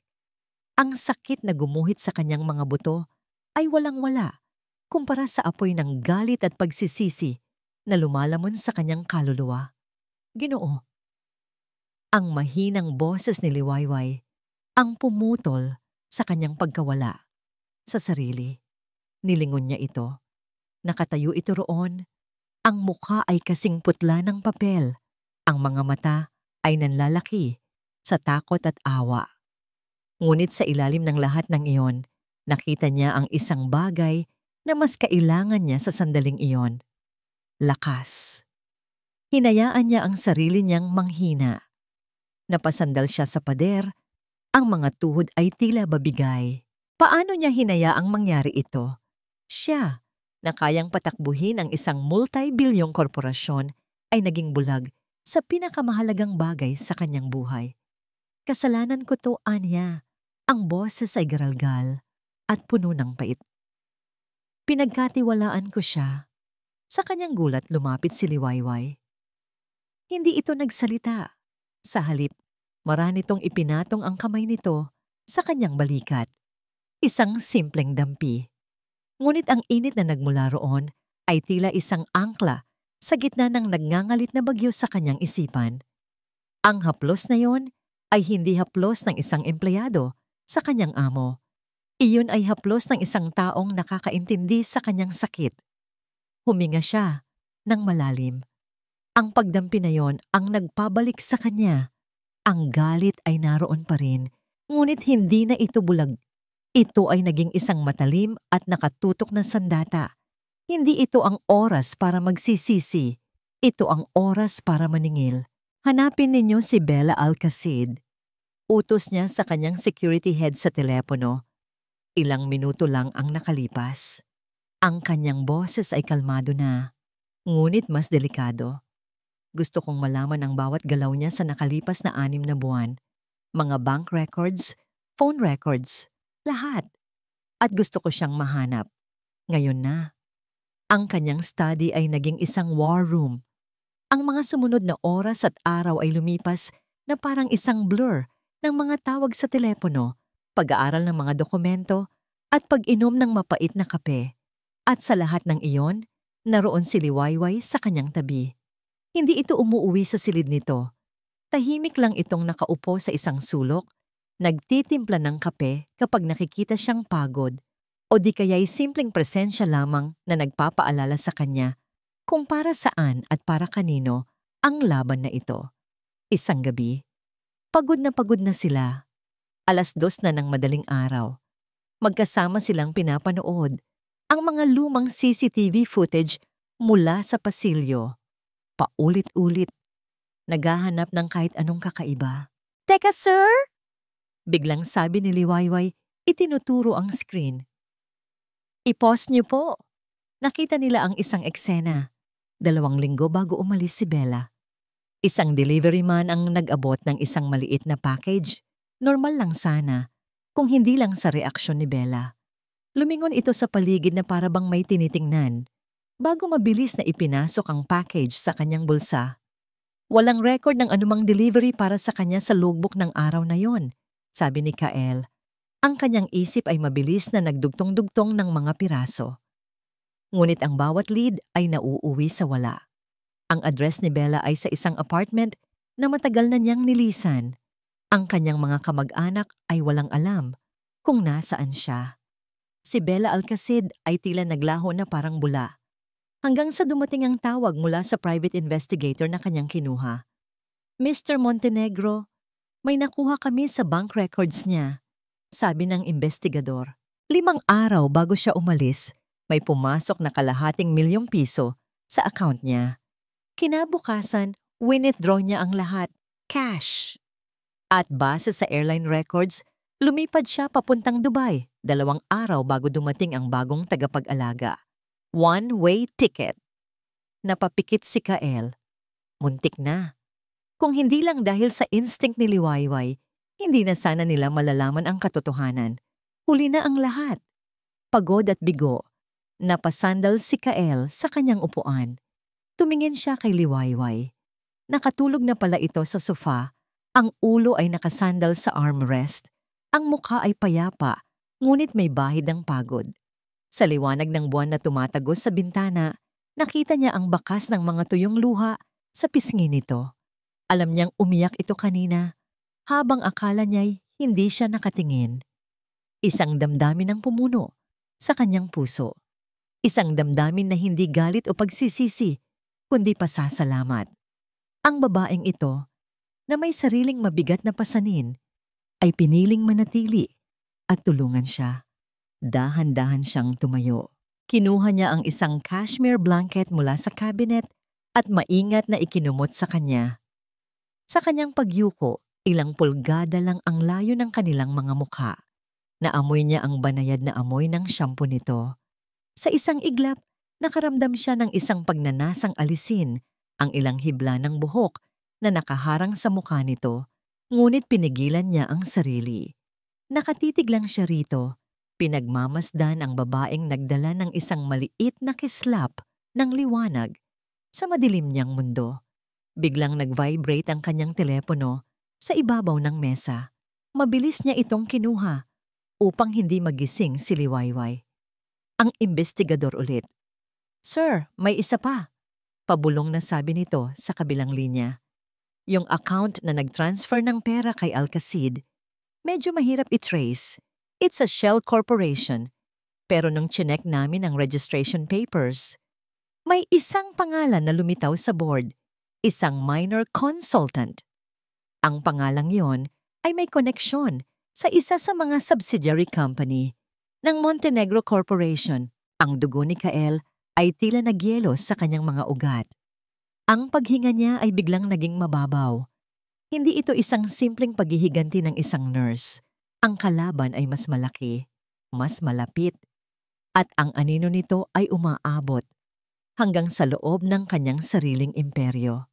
Ang sakit na gumuhit sa kanyang mga buto ay walang-wala kumpara sa apoy ng galit at pagsisisi na lumalamon sa kanyang kaluluwa. Ginoo. Ang mahinang boses ni Liwayway ang pumutol sa kanyang pagkawala sa sarili. Nilingon niya ito. Nakatayo ito roon. Ang mukha ay kasing putla ng papel. Ang mga mata ay nanlalaki sa takot at awa. Ngunit sa ilalim ng lahat ng iyon, nakita niya ang isang bagay na mas kailangan niya sa sandaling iyon. Lakas. Hinayaan niya ang sarili niyang manghina. Napasandal siya sa pader, ang mga tuhod ay tila babigay. Paano niya hinayaang mangyari ito? Siya, na kayang patakbuhin ang isang multi-bilyong korporasyon, ay naging bulag sa pinakamahalagang bagay sa kanyang buhay. Kasalanan ko to, Anya. Ang boses ay garalgal at puno ng pait. Pinagkatiwalaan ko siya. Sa kanyang gulat lumapit si Liwayway. Hindi ito nagsalita. Sa halip, marami nitong ipinatong ang kamay nito sa kanyang balikat. Isang simpleng dampi. Ngunit ang init na nagmula roon ay tila isang angkla sa gitna ng nagngangalit na bagyo sa kanyang isipan. Ang haplos na yon ay hindi haplos ng isang empleyado sa kanyang amo. Iyon ay haplos ng isang taong nakakaintindi sa kanyang sakit. Huminga siya ng malalim. Ang pagdampi na yon ang nagpabalik sa kanya. Ang galit ay naroon pa rin, ngunit hindi na ito bulag. Ito ay naging isang matalim at nakatutok na sandata. Hindi ito ang oras para magsisisi. Ito ang oras para maningil. Hanapin ninyo si Bella Alcacid. Utos niya sa kanyang security head sa telepono. Ilang minuto lang ang nakalipas. Ang kanyang boses ay kalmado na, ngunit mas delikado. Gusto kong malaman ang bawat galaw niya sa nakalipas na 6 na buwan. Mga bank records, phone records, lahat. At gusto ko siyang mahanap. Ngayon na. Ang kanyang study ay naging isang war room. Ang mga sumunod na oras at araw ay lumipas na parang isang blur ng mga tawag sa telepono, pag-aaral ng mga dokumento, at pag-inom ng mapait na kape. At sa lahat ng iyon, naroon si Liwayway sa kanyang tabi. Hindi ito umuuwi sa silid nito. Tahimik lang itong nakaupo sa isang sulok, nagtitimpla ng kape kapag nakikita siyang pagod, o di kaya'y simpleng presensya lamang na nagpapaalala sa kanya kung para saan at para kanino ang laban na ito. Isang gabi, pagod na sila. 2:00 na ng madaling araw. Magkasama silang pinapanood ang mga lumang CCTV footage mula sa pasilyo. Paulit-ulit, naghahanap ng kahit anong kakaiba. "Teka, sir!" Biglang sabi ni Liwayway, itinuturo ang screen. "I-pause niyo po." Nakita nila ang isang eksena. 2 linggo bago umalis si Bella. Isang delivery man ang nag-abot ng isang maliit na package. Normal lang sana, kung hindi lang sa reaksyon ni Bella. Lumingon ito sa paligid na para bang may tinitingnan, bago mabilis na ipinasok ang package sa kanyang bulsa. Walang record ng anumang delivery para sa kanya sa logbook ng araw na yon, sabi ni Kael. Ang kanyang isip ay mabilis na nagdugtong-dugtong ng mga piraso. Ngunit ang bawat lead ay nauuwi sa wala. Ang address ni Bella ay sa isang apartment na matagal na niyang nilisan. Ang kanyang mga kamag-anak ay walang alam kung nasaan siya. Si Bella Alcacid ay tila naglaho na parang bula. Hanggang sa dumating ang tawag mula sa private investigator na kanyang kinuha. "Mr. Montenegro, may nakuha kami sa bank records niya," sabi ng investigador. 5 araw bago siya umalis, may pumasok na ₱250,000 sa account niya. Kinabukasan, withdraw niya ang lahat, cash. At base sa airline records, lumipad siya papuntang Dubai 2 araw bago dumating ang bagong tagapag-alaga. One-way ticket. Napapikit si Kael. Muntik na. Kung hindi lang dahil sa instinct ni Liwayway, hindi na sana nila malalaman ang katotohanan. Huli na ang lahat. Pagod at bigo, napasandal si Kael sa kanyang upuan. Tumingin siya kay Liwayway. Nakatulog na pala ito sa sofa. Ang ulo ay nakasandal sa armrest. Ang mukha ay payapa, ngunit may bahid ng pagod. Sa liwanag ng buwan na tumatagos sa bintana, nakita niya ang bakas ng mga tuyong luha sa pisngi nito. Alam niyang umiyak ito kanina, habang akala niya'y hindi siya nakatingin. Isang damdamin ang pumuno sa kanyang puso. Isang damdamin na hindi galit o pagsisisi, kundi pasasalamat. Ang babaeng ito, na may sariling mabigat na pasanin, ay piniling manatili at tulungan siya. Dahan-dahan siyang tumayo. Kinuha niya ang isang cashmere blanket mula sa cabinet at maingat na ikinumot sa kanya. Sa kanyang pagyuko, ilang pulgada lang ang layo ng kanilang mga mukha. Naamoy niya ang banayad na amoy ng shampoo nito. Sa isang iglap, nakaramdam siya ng isang pagnanasang alisin ang ilang hibla ng buhok na nakaharang sa mukha nito, ngunit pinigilan niya ang sarili. Nakatitig lang siya rito. Pinagmamasdan ang babaeng nagdala ng isang maliit na kislap ng liwanag sa madilim niyang mundo. Biglang nag-vibrate ang kanyang telepono sa ibabaw ng mesa. Mabilis niya itong kinuha upang hindi magising si Liwayway. Ang investigador ulit. "Sir, may isa pa," pabulong na sabi nito sa kabilang linya. "Yung account na nag-transfer ng pera kay Alcacid, medyo mahirap i-trace. It's a shell corporation. Pero nung chinek namin ang registration papers, May isang pangalan na lumitaw sa board, isang minor consultant. Ang pangalang yon ay may koneksyon sa isa sa mga subsidiary company ng Montenegro Corporation. Ang dugo ni Kael ay tila nagyelo sa kanyang mga ugat. Ang paghinga niya ay biglang naging mababaw. Hindi ito isang simpleng paghihiganti ng isang nurse. Ang kalaban ay mas malaki, mas malapit, at ang anino nito ay umaabot hanggang sa loob ng kanyang sariling imperyo.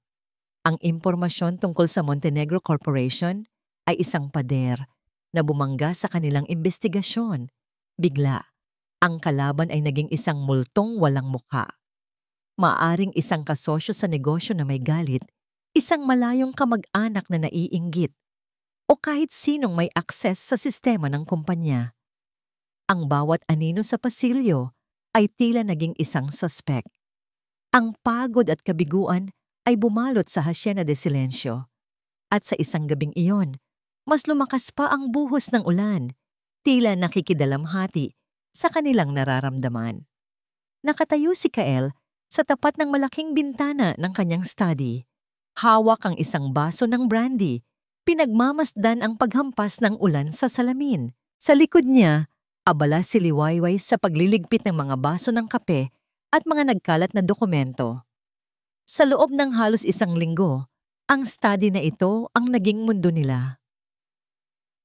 Ang impormasyon tungkol sa Montenegro Corporation ay isang pader na bumangga sa kanilang investigasyon. Bigla, ang kalaban ay naging isang multong walang mukha. Maaring isang kasosyo sa negosyo na may galit, isang malayong kamag-anak na naiinggit, o kahit sinong may akses sa sistema ng kumpanya. Ang bawat anino sa pasilyo ay tila naging isang suspek. Ang pagod at kabiguan ay bumalot sa Hacienda de Silencio. At sa isang gabing iyon, mas lumakas pa ang buhos ng ulan, tila nakikidalamhati sa kanilang nararamdaman. Nakatayo si Kael sa tapat ng malaking bintana ng kanyang study. Hawak ang isang baso ng brandy, pinagmamasdan ang paghampas ng ulan sa salamin. Sa likod niya, abala si Liwayway sa pagliligpit ng mga baso ng kape at mga nagkalat na dokumento. Sa loob ng halos isang linggo, ang study na ito ang naging mundo nila.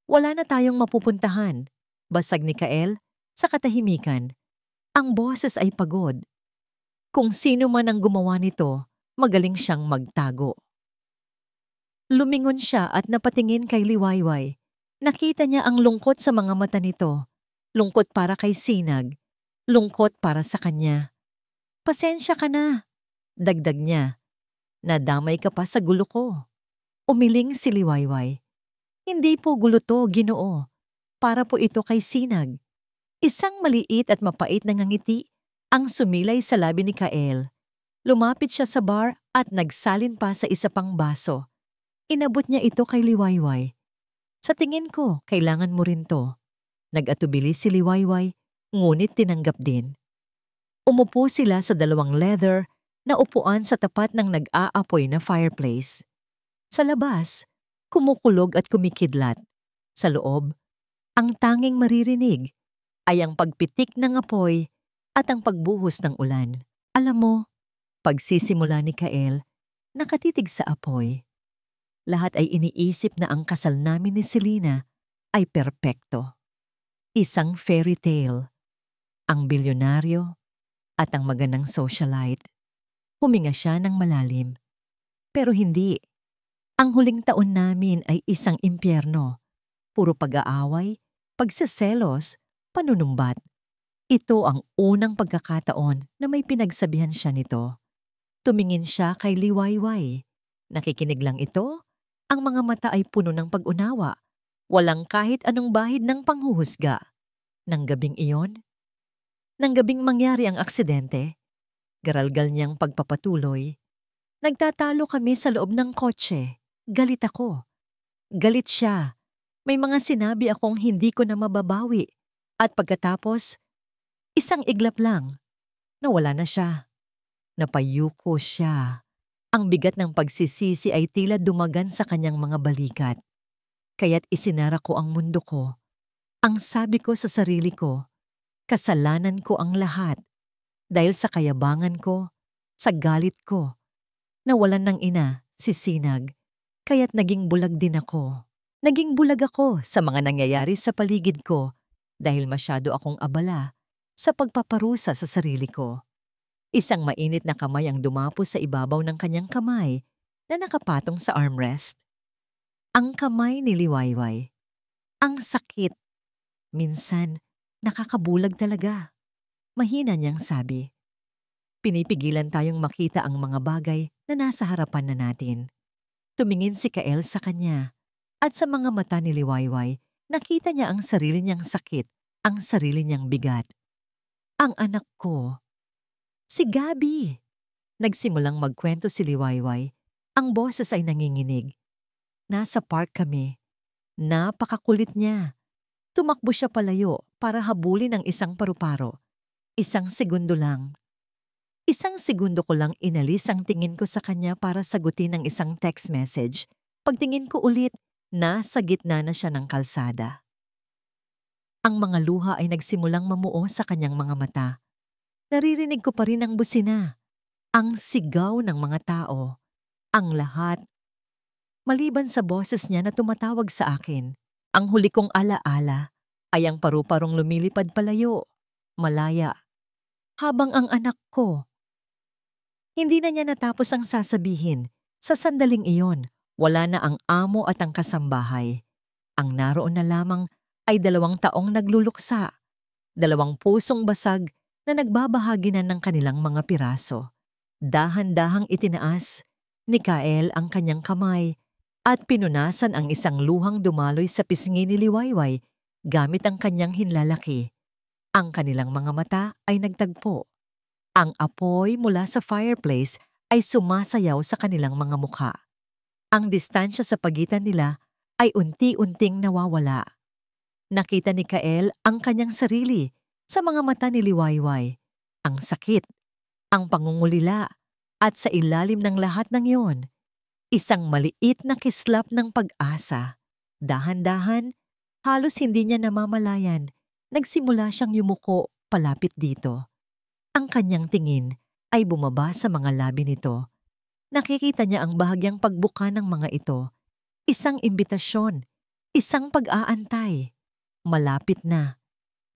Wala na tayong mapupuntahan, basag ni Kael sa katahimikan. Ang boses ay pagod. Kung sino man ang gumawa nito, magaling siyang magtago. Lumingon siya at napatingin kay Liwayway. Nakita niya ang lungkot sa mga mata nito. Lungkot para kay Sinag. Lungkot para sa kanya. Pasensya ka na. Dagdag niya, nadamay ka pa sa gulo ko. Umiling si Liwayway. Hindi po gulo to, Ginoo. Para po ito kay Sinag. Isang maliit at mapait na ngangiti ang sumilay sa labi ni Kael. Lumapit siya sa bar at nagsalin pa sa isa pang baso. Inabot niya ito kay Liwayway. Sa tingin ko, kailangan mo rin to. Nag-atubili si Liwayway, ngunit tinanggap din. Umupo sila sa dalawang leather na upuan sa tapat ng nag-aapoy na fireplace. Sa labas, kumukulog at kumikidlat. Sa loob, ang tanging maririnig ay ang pagpitik ng apoy at ang pagbuhos ng ulan. Alam mo, pagsisimula ni Kael, nakatitig sa apoy. Lahat ay iniisip na ang kasal namin ni Selena ay perpekto. Isang fairy tale. Ang bilyonaryo at ang magandang socialite. Huminga siya ng malalim. Pero hindi. Ang huling taon namin ay isang impyerno. Puro pag-aaway, pagseselos, panunumbat. Ito ang unang pagkakataon na may pinagsabihan siya nito. Tumingin siya kay Liwayway. Nakikinig lang ito. Ang mga mata ay puno ng pag-unawa. Walang kahit anong bahid ng panghuhusga. Nang gabing iyon, nang gabing mangyari ang aksidente, garalgal niyang pagpapatuloy. Nagtatalo kami sa loob ng kotse. Galit ako. Galit siya. May mga sinabi akong hindi ko na mababawi. At pagkatapos, isang iglap lang. Nawala na siya. Napayuko siya. Ang bigat ng pagsisisi ay tila dumagan sa kanyang mga balikat. Kaya't isinara ko ang mundo ko. Ang sabi ko sa sarili ko, kasalanan ko ang lahat. Dahil sa kayabangan ko, sa galit ko. Nawalan ng ina, si Sinag, kaya't naging bulag din ako. Naging bulag ako sa mga nangyayari sa paligid ko dahil masyado akong abala sa pagpaparusa sa sarili ko. Isang mainit na kamay ang dumapo sa ibabaw ng kanyang kamay na nakapatong sa armrest. Ang kamay ni Liwayway. Ang sakit. Minsan, nakakabulag talaga. Mahina niyang sabi. Pinipigilan tayong makita ang mga bagay na nasa harapan na natin. Tumingin si Kael sa kanya at sa mga mata ni Liwayway, nakita niya ang sarili niyang sakit, ang sarili niyang bigat. Ang anak ko. Si Gabi. Nagsimulang magkwento si Liwayway. Ang boses ay nanginginig. Nasa park kami. Napakakulit niya. Tumakbo siya palayo para habulin ang isang paru-paro. Isang segundo lang. Isang segundo ko lang inalis ang tingin ko sa kanya para sagutin ang isang text message. Pagtingin ko ulit, nasa gitna na siya ng kalsada. Ang mga luha ay nagsimulang mamuo sa kanyang mga mata. Naririnig ko pa rin ang busina, ang sigaw ng mga tao, ang lahat. Maliban sa boses niya na tumatawag sa akin, ang huli kong alaala ay ang paru-parong lumilipad palayo, malaya, habang ang anak ko. Hindi na niya natapos ang sasabihin. Sa sandaling iyon, wala na ang amo at ang kasambahay. Ang naroon na lamang ay 2 taong nagluluksa, 2 pusong basag na nagbabahagi na ng kanilang mga piraso. Dahan-dahang itinaas ni Kael ang kanyang kamay at pinunasan ang isang luhang dumaloy sa pisngi ni Liwayway gamit ang kanyang hinlalaki. Ang kanilang mga mata ay nagtagpo. Ang apoy mula sa fireplace ay sumasayaw sa kanilang mga mukha. Ang distansya sa pagitan nila ay unti-unting nawawala. Nakita ni Kael ang kanyang sarili sa mga mata ni Liwayway, ang sakit, ang pangungulila, at sa ilalim ng lahat ng iyon, isang maliit na kislap ng pag-asa. Dahan-dahan, halos hindi niya namamalayan, nagsimula siyang yumuko palapit dito. Ang kanyang tingin ay bumaba sa mga labi nito. Nakikita niya ang bahagyang pagbuka ng mga ito. Isang imbitasyon, isang pag-aantay. Malapit na.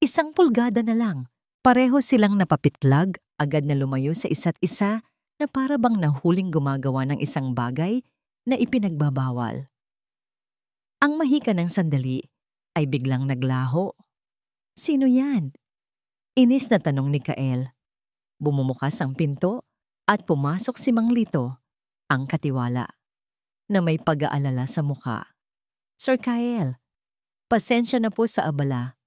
1 pulgada na lang. Pareho silang napapitlag, agad na lumayo sa isa't isa na para bang nahuling gumagawa ng isang bagay na ipinagbabawal. Ang mahika ng sandali ay biglang naglaho. Sino yan? Inis na tanong ni Kael. Bumumukas ang pinto at pumasok si Mang Lito, ang katiwala, na may pag-aalala sa muka. Sir Kael, pasensya na po sa abala.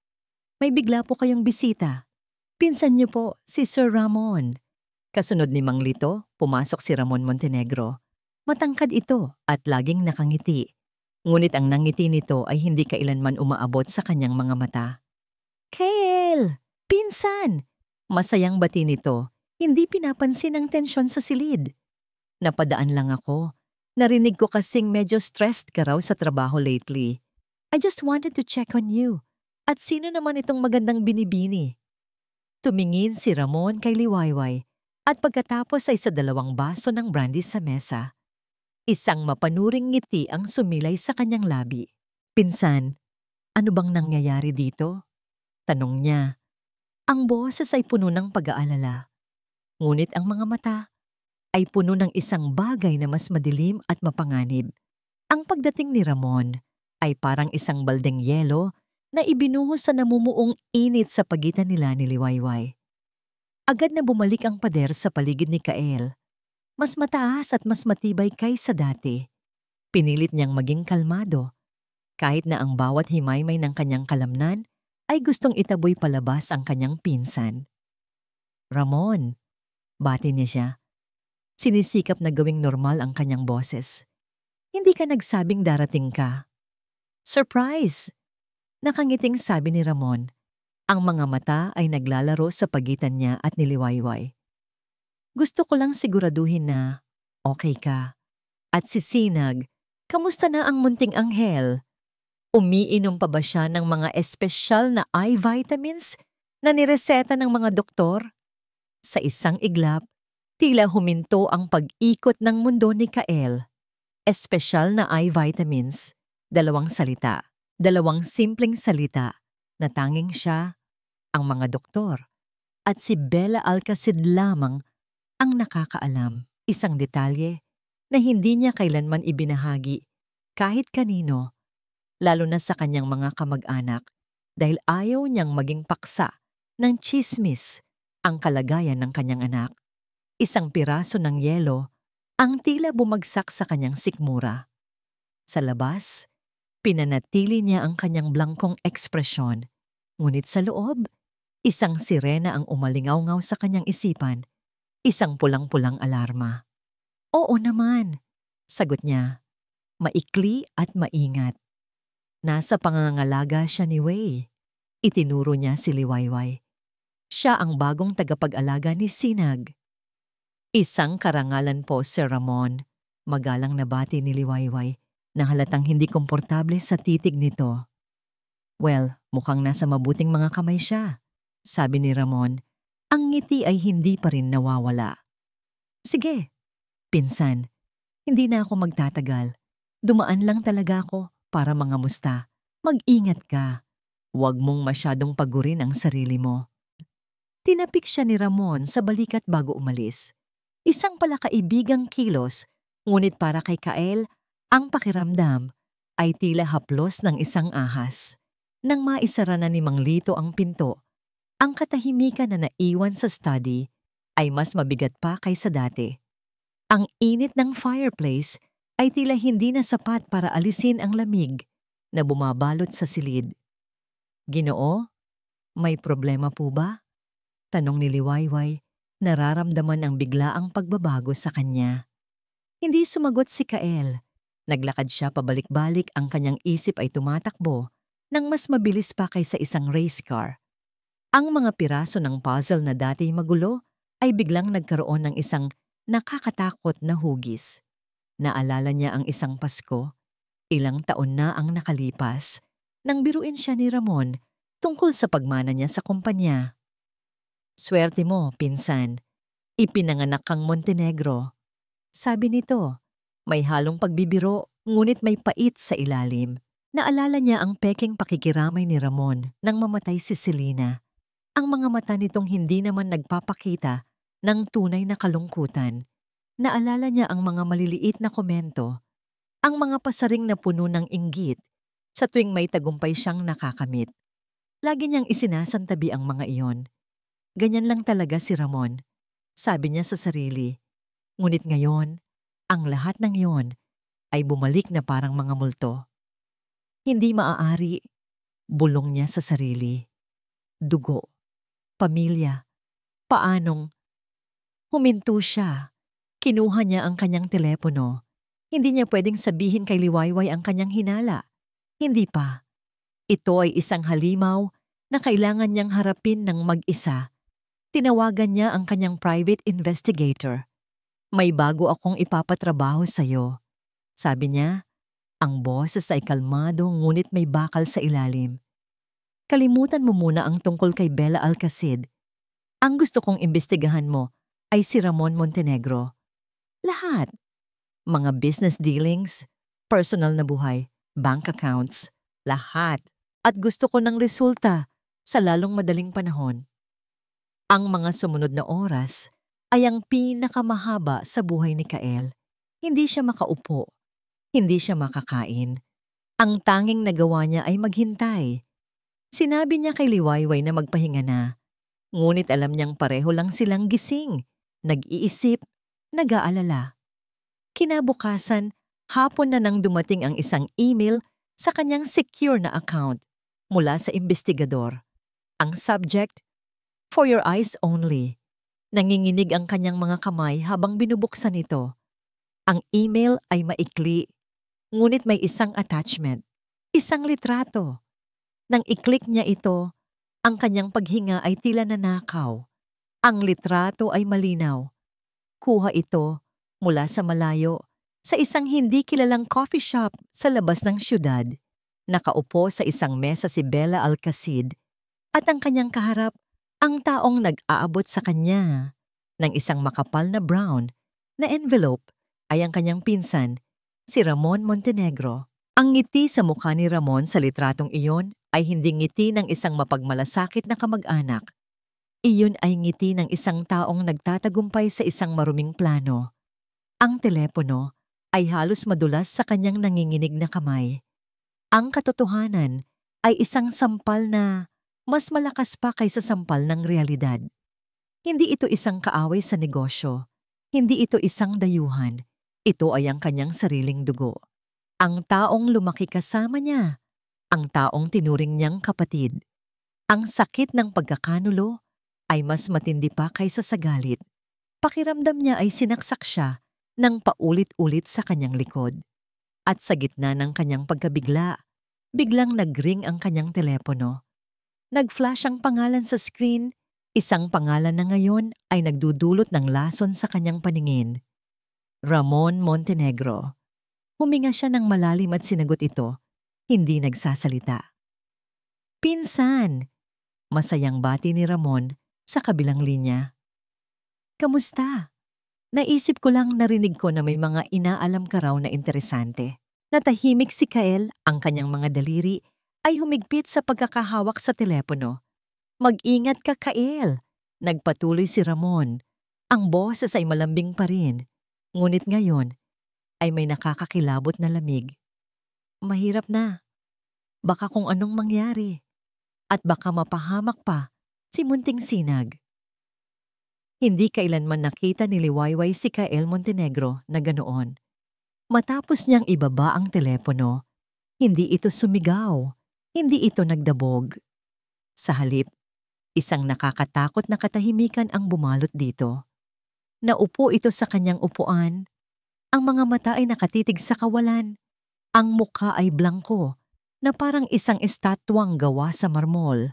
May bigla po kayong bisita. Pinsan niyo po, si Sir Ramon. Kasunod ni Mang Lito, pumasok si Ramon Montenegro. Matangkad ito at laging nakangiti. Ngunit ang nangiti nito ay hindi kailanman umaabot sa kanyang mga mata. Kael! Pinsan! Masayang bati nito, hindi pinapansin ang tensyon sa silid. Napadaan lang ako. Narinig ko kasing medyo stressed ka raw sa trabaho lately. I just wanted to check on you. At sino naman itong magandang binibini? Tumingin si Ramon kay Liwayway at pagkatapos ay sa 2 baso ng brandy sa mesa. Isang mapanuring ngiti ang sumilay sa kanyang labi. Pinsan, ano bang nangyayari dito? Tanong niya. Ang boses ay puno ng pag-aalala. Ngunit ang mga mata ay puno ng isang bagay na mas madilim at mapanganib. Ang pagdating ni Ramon ay parang isang baldeng yelo na ibinuhos sa namumuong init sa pagitan nila ni Liwayway. Agad na bumalik ang pader sa paligid ni Kael. Mas mataas at mas matibay kaysa dati. Pinilit niyang maging kalmado. Kahit na ang bawat himaymay ng kanyang kalamnan ay gustong itaboy palabas ang kanyang pinsan. Ramon, bati niya siya. Sinisikap na gawing normal ang kanyang boses. Hindi ka nagsabing darating ka. Surprise! Nakangiting sabi ni Ramon. Ang mga mata ay naglalaro sa pagitan niya at ni Liwayway. Gusto ko lang siguraduhin na okay ka. At si Sinag, kamusta na ang munting anghel? Umiinom pa ba siya ng mga espesyal na eye vitamins na nireseta ng mga doktor? Sa isang iglap, tila huminto ang pag-ikot ng mundo ni Kael. Espesyal na eye vitamins, 2 salita, 2 simpleng salita na tanging siya, ang mga doktor, at si Bella Alcacid lamang ang nakakaalam. Isang detalye na hindi niya kailanman ibinahagi kahit kanino, lalo na sa kanyang mga kamag-anak dahil ayaw niyang maging paksa ng tsismis ang kalagayan ng kanyang anak. Isang piraso ng yelo ang tila bumagsak sa kanyang sikmura. Sa labas, pinanatili niya ang kanyang blangkong ekspresyon, ngunit sa loob, isang sirena ang umalingaw-ngaw sa kanyang isipan, isang pulang-pulang alarma. Oo naman, sagot niya, maikli at maingat. Nasa pangangalaga siya ni Wei. Itinuro niya si Liwayway. Siya ang bagong tagapag-alaga ni Sinag. Isang karangalan po, Sir Ramon. Magalang na bati ni Liwayway na halatang hindi komportable sa titig nito. Well, mukhang nasa mabuting mga kamay siya, sabi ni Ramon. Ang ngiti ay hindi pa rin nawawala. Sige, pinsan, hindi na ako magtatagal. Dumaan lang talaga ako para mangamusta. Mag-ingat ka. Huwag mong masyadong pagurin ang sarili mo. Tinapik siya ni Ramon sa balikat bago umalis. Isang palakaibigang kilos, ngunit para kay Kael, ang pakiramdam ay tila haplos ng isang ahas. Nang maisara na ni Mang Lito ang pinto, ang katahimikan na naiwan sa study ay mas mabigat pa kaysa dati. Ang init ng fireplace ay tila hindi na sapat para alisin ang lamig na bumabalot sa silid. Ginoo, may problema po ba? Tanong ni Liwayway, nararamdaman ang biglaang pagbabago sa kanya. Hindi sumagot si Kael. Naglakad siya pabalik-balik, ang kanyang isip ay tumatakbo nang mas mabilis pa kaysa isang race car. Ang mga piraso ng puzzle na dati magulo ay biglang nagkaroon ng isang nakakatakot na hugis. Naalala niya ang isang Pasko, ilang taon na ang nakalipas, nang biruin siya ni Ramon tungkol sa pagmana niya sa kumpanya. Swerte mo, pinsan. Ipinanganak kang Montenegro. Sabi nito, may halong pagbibiro ngunit may pait sa ilalim. Naalala niya ang peking pakikiramay ni Ramon nang mamatay si Selena. Ang mga mata nitong hindi naman nagpapakita ng tunay na kalungkutan. Naalala niya ang mga maliliit na komento, ang mga pasaring na puno ng inggit sa tuwing may tagumpay siyang nakakamit. Lagi niyang isinasantabi ang mga iyon. Ganyan lang talaga si Ramon, sabi niya sa sarili. Ngunit ngayon, ang lahat ng iyon ay bumalik na parang mga multo. Hindi maaari, bulong niya sa sarili. Dugo, pamilya, paanong? Huminto siya. Kinuha niya ang kanyang telepono. Hindi niya pwedeng sabihin kay Liwayway ang kanyang hinala. Hindi pa. Ito ay isang halimaw na kailangan niyang harapin ng mag-isa. Tinawagan niya ang kanyang private investigator. May bago akong ipapatrabaho sa'yo. Sabi niya, ang boses ay kalmado ngunit may bakal sa ilalim. Kalimutan mo muna ang tungkol kay Bella Alcacid. Ang gusto kong imbestigahan mo ay si Ramon Montenegro. Lahat. Mga business dealings, personal na buhay, bank accounts, lahat. At gusto ko ng resulta sa lalong madaling panahon. Ang mga sumunod na oras ay ang pinakamahaba sa buhay ni Kael. Hindi siya makaupo. Hindi siya makakain. Ang tanging nagawa niya ay maghintay. Sinabi niya kay Liwayway na magpahinga na. Ngunit alam niyang pareho lang silang gising, nag-iisip, nag-aalala. Kinabukasan, hapon na nang dumating ang isang email sa kanyang secure na account mula sa investigador. Ang subject, "For your eyes only." Nanginginig ang kanyang mga kamay habang binubuksan ito. Ang email ay maikli, ngunit may isang attachment, isang litrato. Nang i-click niya ito, ang kanyang paghinga ay tila nanakaw. Ang litrato ay malinaw. Kuha ito mula sa malayo sa isang hindi kilalang coffee shop sa labas ng syudad. Nakaupo sa isang mesa si Bella Alcacid at ang kanyang kaharap ang taong nag-aabot sa kanya ng isang makapal na brown na envelope ay ang kanyang pinsan, si Ramon Montenegro. Ang ngiti sa mukha ni Ramon sa litratong iyon ay hindi ngiti ng isang mapagmalasakit na kamag-anak. Iyon ay ngiti ng isang taong nagtatagumpay sa isang maruming plano. Ang telepono ay halos madulas sa kanyang nanginginig na kamay. Ang katotohanan ay isang sampal na mas malakas pa kaysa sampal ng realidad. Hindi ito isang kaaway sa negosyo. Hindi ito isang dayuhan. Ito ay ang kanyang sariling dugo. Ang taong lumaki kasama niya. Ang taong tinuring niyang kapatid. Ang sakit ng pagkakanulo ay mas matindi pa kaysa sa galit. Pakiramdam niya ay sinaksak siya ng paulit-ulit sa kanyang likod. At sa gitna ng kanyang pagkabigla, biglang nag-ring ang kanyang telepono. Nag-flash ang pangalan sa screen Isang pangalan na ngayon ay nagdudulot ng lason sa kanyang paningin. Ramon Montenegro. Huminga siya ng malalim at sinagot ito, hindi nagsasalita. Pinsan! Masayang bati ni Ramon sa kabilang linya. Kamusta? Naisip ko lang narinig ko na may mga inaalam ka raw na interesante. Natahimik si Kael, ang kanyang mga daliri ay humigpit sa pagkakahawak sa telepono. Mag-ingat ka, Kael! Nagpatuloy si Ramon. Ang boses ay malambing pa rin. Ngunit ngayon ay may nakakakilabot na lamig. Mahirap na. Baka kung anong mangyari. At baka mapahamak pa si Munting Sinag. Hindi kailanman nakita ni Liwayway si Kael Montenegro na ganoon. Matapos niyang ibaba ang telepono, hindi ito sumigaw, hindi ito nagdabog. Sa halip, isang nakakatakot na katahimikan ang bumalot dito. Naupo ito sa kanyang upuan. Ang mga mata ay nakatitig sa kawalan. Ang mukha ay blangko, na parang isang estatwang gawa sa marmol.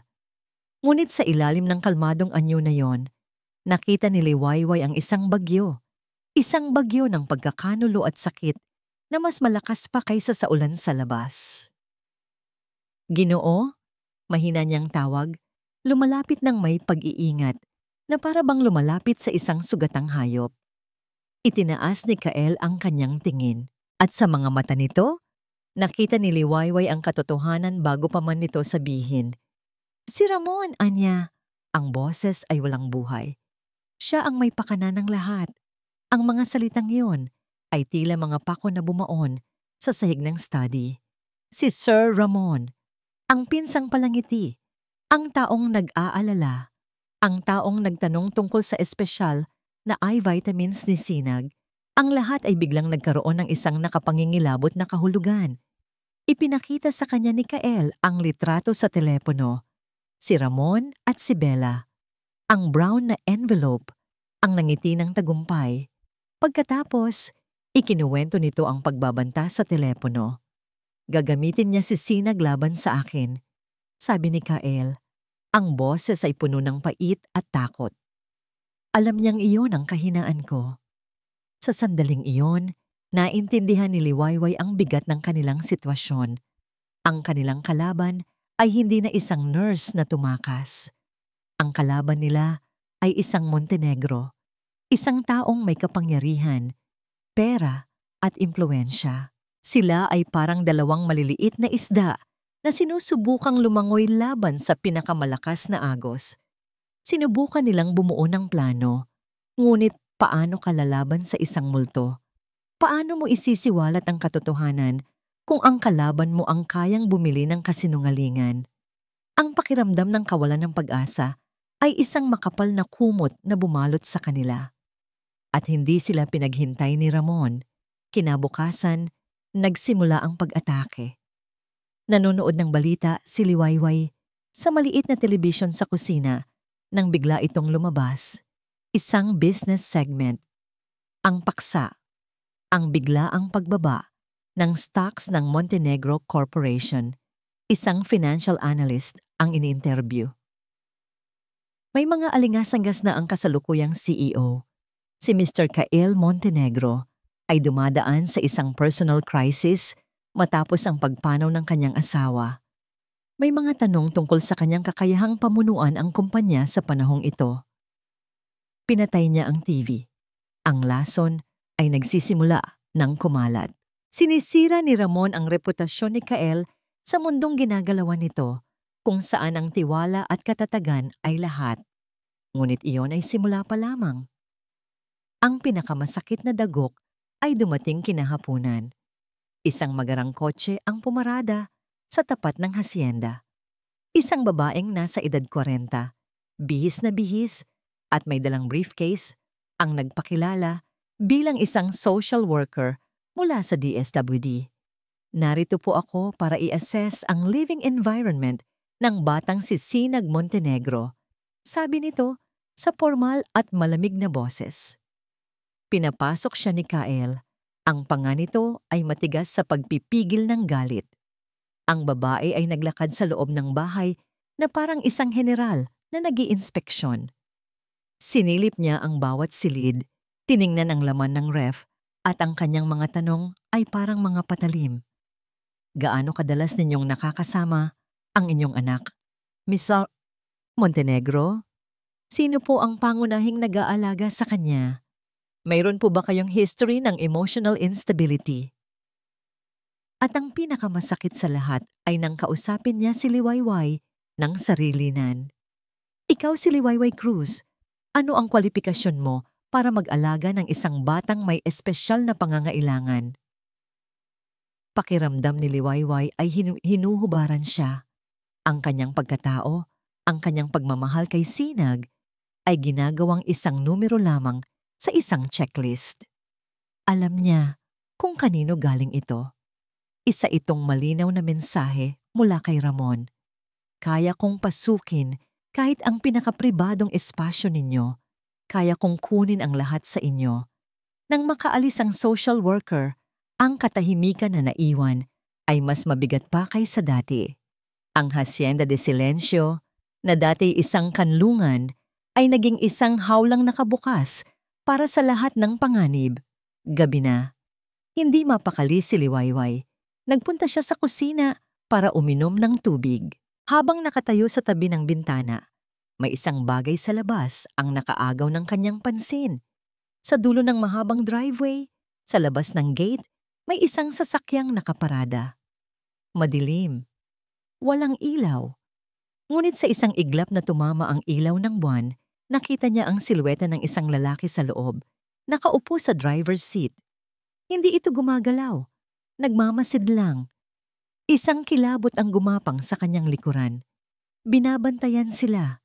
Ngunit sa ilalim ng kalmadong anyo na yon, nakita ni Liwayway ang isang bagyo ng pagkakanulo at sakit na mas malakas pa kaysa sa ulan sa labas. Ginoo, mahina niyang tawag, lumalapit ng may pag-iingat na para bang lumalapit sa isang sugatang hayop. Itinaas ni Kael ang kanyang tingin at sa mga mata nito, nakita ni Liwayway ang katotohanan bago pa man nito sabihin. Si Ramon, Anya. Ang boses ay walang buhay. Siya ang may pakana ng lahat. Ang mga salitang iyon ay tila mga pako na bumaon sa sahig ng study. Si Sir Ramon, ang pinsang palangiti, ang taong nag-aalala, ang taong nagtanong tungkol sa espesyal na eye vitamins ni Sinag, ang lahat ay biglang nagkaroon ng isang nakapangingilabot na kahulugan. Ipinakita sa kanya ni Kael ang litrato sa telepono, si Ramon at si Bella. Ang brown na envelope, ang nangiti ng tagumpay. Pagkatapos, ikinuwento nito ang pagbabanta sa telepono. Gagamitin niya si Sinag laban sa akin. Sabi ni Kael, ang boses ay puno ng pait at takot. Alam niyang iyon ang kahinaan ko. Sa sandaling iyon, naintindihan ni Liwayway ang bigat ng kanilang sitwasyon. Ang kanilang kalaban ay hindi na isang nurse na tumakas. Ang kalaban nila ay isang Montenegro, isang taong may kapangyarihan, pera at impluensya. Sila ay parang dalawang maliliit na isda na sinusubukang lumangoy laban sa pinakamalakas na agos. Sinubukan nilang bumuo ng plano, ngunit paano ka lalaban sa isang multo? Paano mo isisiwalat ang katotohanan kung ang kalaban mo ang kayang bumili ng kasinungalingan? Ang pakiramdam ng kawalan ng pag-asa ay isang makapal na kumot na bumalot sa kanila. At hindi sila pinaghintay ni Ramon. Kinabukasan, nagsimula ang pag-atake. Nanonood ng balita si Liwayway sa maliit na telebisyon sa kusina nang bigla itong lumabas. Isang business segment. Ang paksa. Ang biglaang pagbaba ng stocks ng Montenegro Corporation. Isang financial analyst ang ini-interview. May mga alingasanggas na ang kasalukuyang CEO. Si Mr. Kael Montenegro ay dumadaan sa isang personal crisis matapos ang pagpanaw ng kanyang asawa. May mga tanong tungkol sa kanyang kakayahang pamunuan ang kumpanya sa panahong ito. Pinatay niya ang TV. Ang lason ay nagsisimula ng kumalat. Sinisira ni Ramon ang reputasyon ni Kael sa mundong ginagalawan nito, kung saan ang tiwala at katatagan ay lahat. Ngunit iyon ay simula pa lamang. Ang pinakamasakit na dagok ay dumating kinahapunan. Isang magarang kotse ang pumarada sa tapat ng hasyenda. Isang babaeng nasa edad 40, bihis na bihis at may dalang briefcase, ang nagpakilala bilang isang social worker mula sa DSWD. Narito po ako para i-assess ang living environment ng batang si Sinag Montenegro, sabi nito sa formal at malamig na boses. Pinapasok siya ni Kael. Ang panga nito ay matigas sa pagpipigil ng galit. Ang babae ay naglakad sa loob ng bahay na parang isang general na nag-iinspeksyon. Sinilip niya ang bawat silid, tiningnan ang laman ng ref, at ang kanyang mga tanong ay parang mga patalim. Gaano kadalas ninyong nakakasama ang inyong anak? Mr. Montenegro? Sino po ang pangunahing nag-aalaga sa kanya? Mayroon po ba kayong history ng emotional instability? At ang pinakamasakit sa lahat ay nang kausapin niya si Liwayway ng sarilinan. Ikaw si Liwayway Cruz, ano ang kwalifikasyon mo para mag-alaga ng isang batang may espesyal na pangangailangan? Pakiramdam ni Liwayway ay hinuhubaran siya. Ang kanyang pagkatao, ang kanyang pagmamahal kay Sinag, ay ginagawang isang numero lamang sa isang checklist. Alam niya kung kanino galing ito. Isa itong malinaw na mensahe mula kay Ramon. Kaya kong pasukin kahit ang pinakapribadong espasyo ninyo. Kaya kong kunin ang lahat sa inyo. Nang makaalis ang social worker, ang katahimikan na naiwan ay mas mabigat pa kaysa dati. Ang Hacienda de Silencio, na dati isang kanlungan, ay naging isang hawlang nakabukas para sa lahat ng panganib. Gabi na. Hindi mapakali si Liwayway. Nagpunta siya sa kusina para uminom ng tubig. Habang nakatayo sa tabi ng bintana, may isang bagay sa labas ang nakaagaw ng kanyang pansin. Sa dulo ng mahabang driveway, sa labas ng gate, may isang sasakyang nakaparada. Madilim. Walang ilaw. Ngunit sa isang iglap na tumama ang ilaw ng buwan, nakita niya ang silweta ng isang lalaki sa loob, nakaupo sa driver's seat. Hindi ito gumagalaw. Nagmamasid lang. Isang kilabot ang gumapang sa kanyang likuran. Binabantayan sila.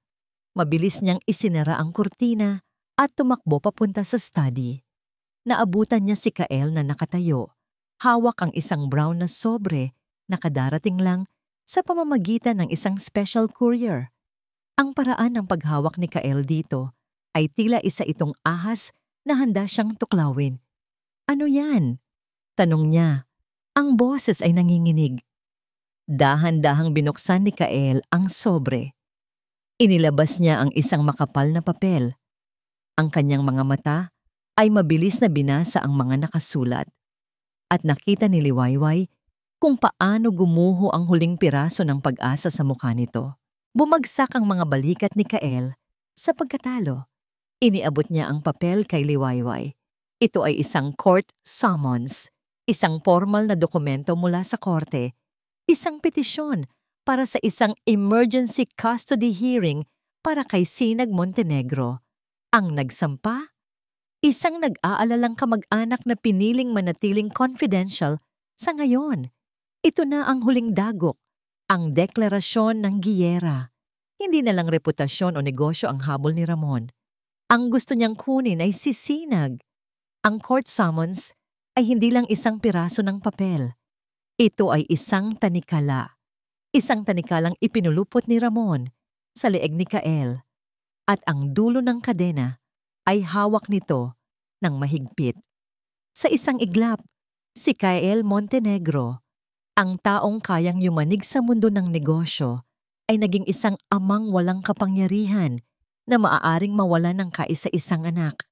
Mabilis niyang isinara ang kurtina at tumakbo papunta sa study. Naabutan niya si Kael na nakatayo. Hawak ang isang brown na sobre na kadarating lang sa pamamagitan ng isang special courier. Ang paraan ng paghawak ni Kael dito ay tila isa itong ahas na handa siyang tuklawin. Ano yan? Tanong niya. Ang boses ay nanginginig. Dahan-dahang binuksan ni Kael ang sobre. Inilabas niya ang isang makapal na papel. Ang kanyang mga mata ay mabilis na binasa ang mga nakasulat. At nakita ni Liwayway kung paano gumuho ang huling piraso ng pag-asa sa mukha nito. Bumagsak ang mga balikat ni Kael sa pagkatalo. Iniabot niya ang papel kay Liwayway. Ito ay isang court summons, isang formal na dokumento mula sa korte, isang petisyon para sa isang emergency custody hearing para kay Sinag Montenegro. Ang nagsampa? Isang nag-aalalang kamag-anak na piniling manatiling confidential sa ngayon. Ito na ang huling dagok, ang deklarasyon ng giyera. Hindi na lang reputasyon o negosyo ang habol ni Ramon. Ang gusto niyang kunin ay si Sinag. Ang court summons ay hindi lang isang piraso ng papel. Ito ay isang tanikala. Isang tanikalang ipinulupot ni Ramon sa leeg ni Kael. At ang dulo ng kadena ay hawak nito ng mahigpit. Sa isang iglap, si Kael Montenegro, ang taong kayang yumanig sa mundo ng negosyo, ay naging isang amang walang kapangyarihan na maaaring mawalan ng kaisa-isang anak.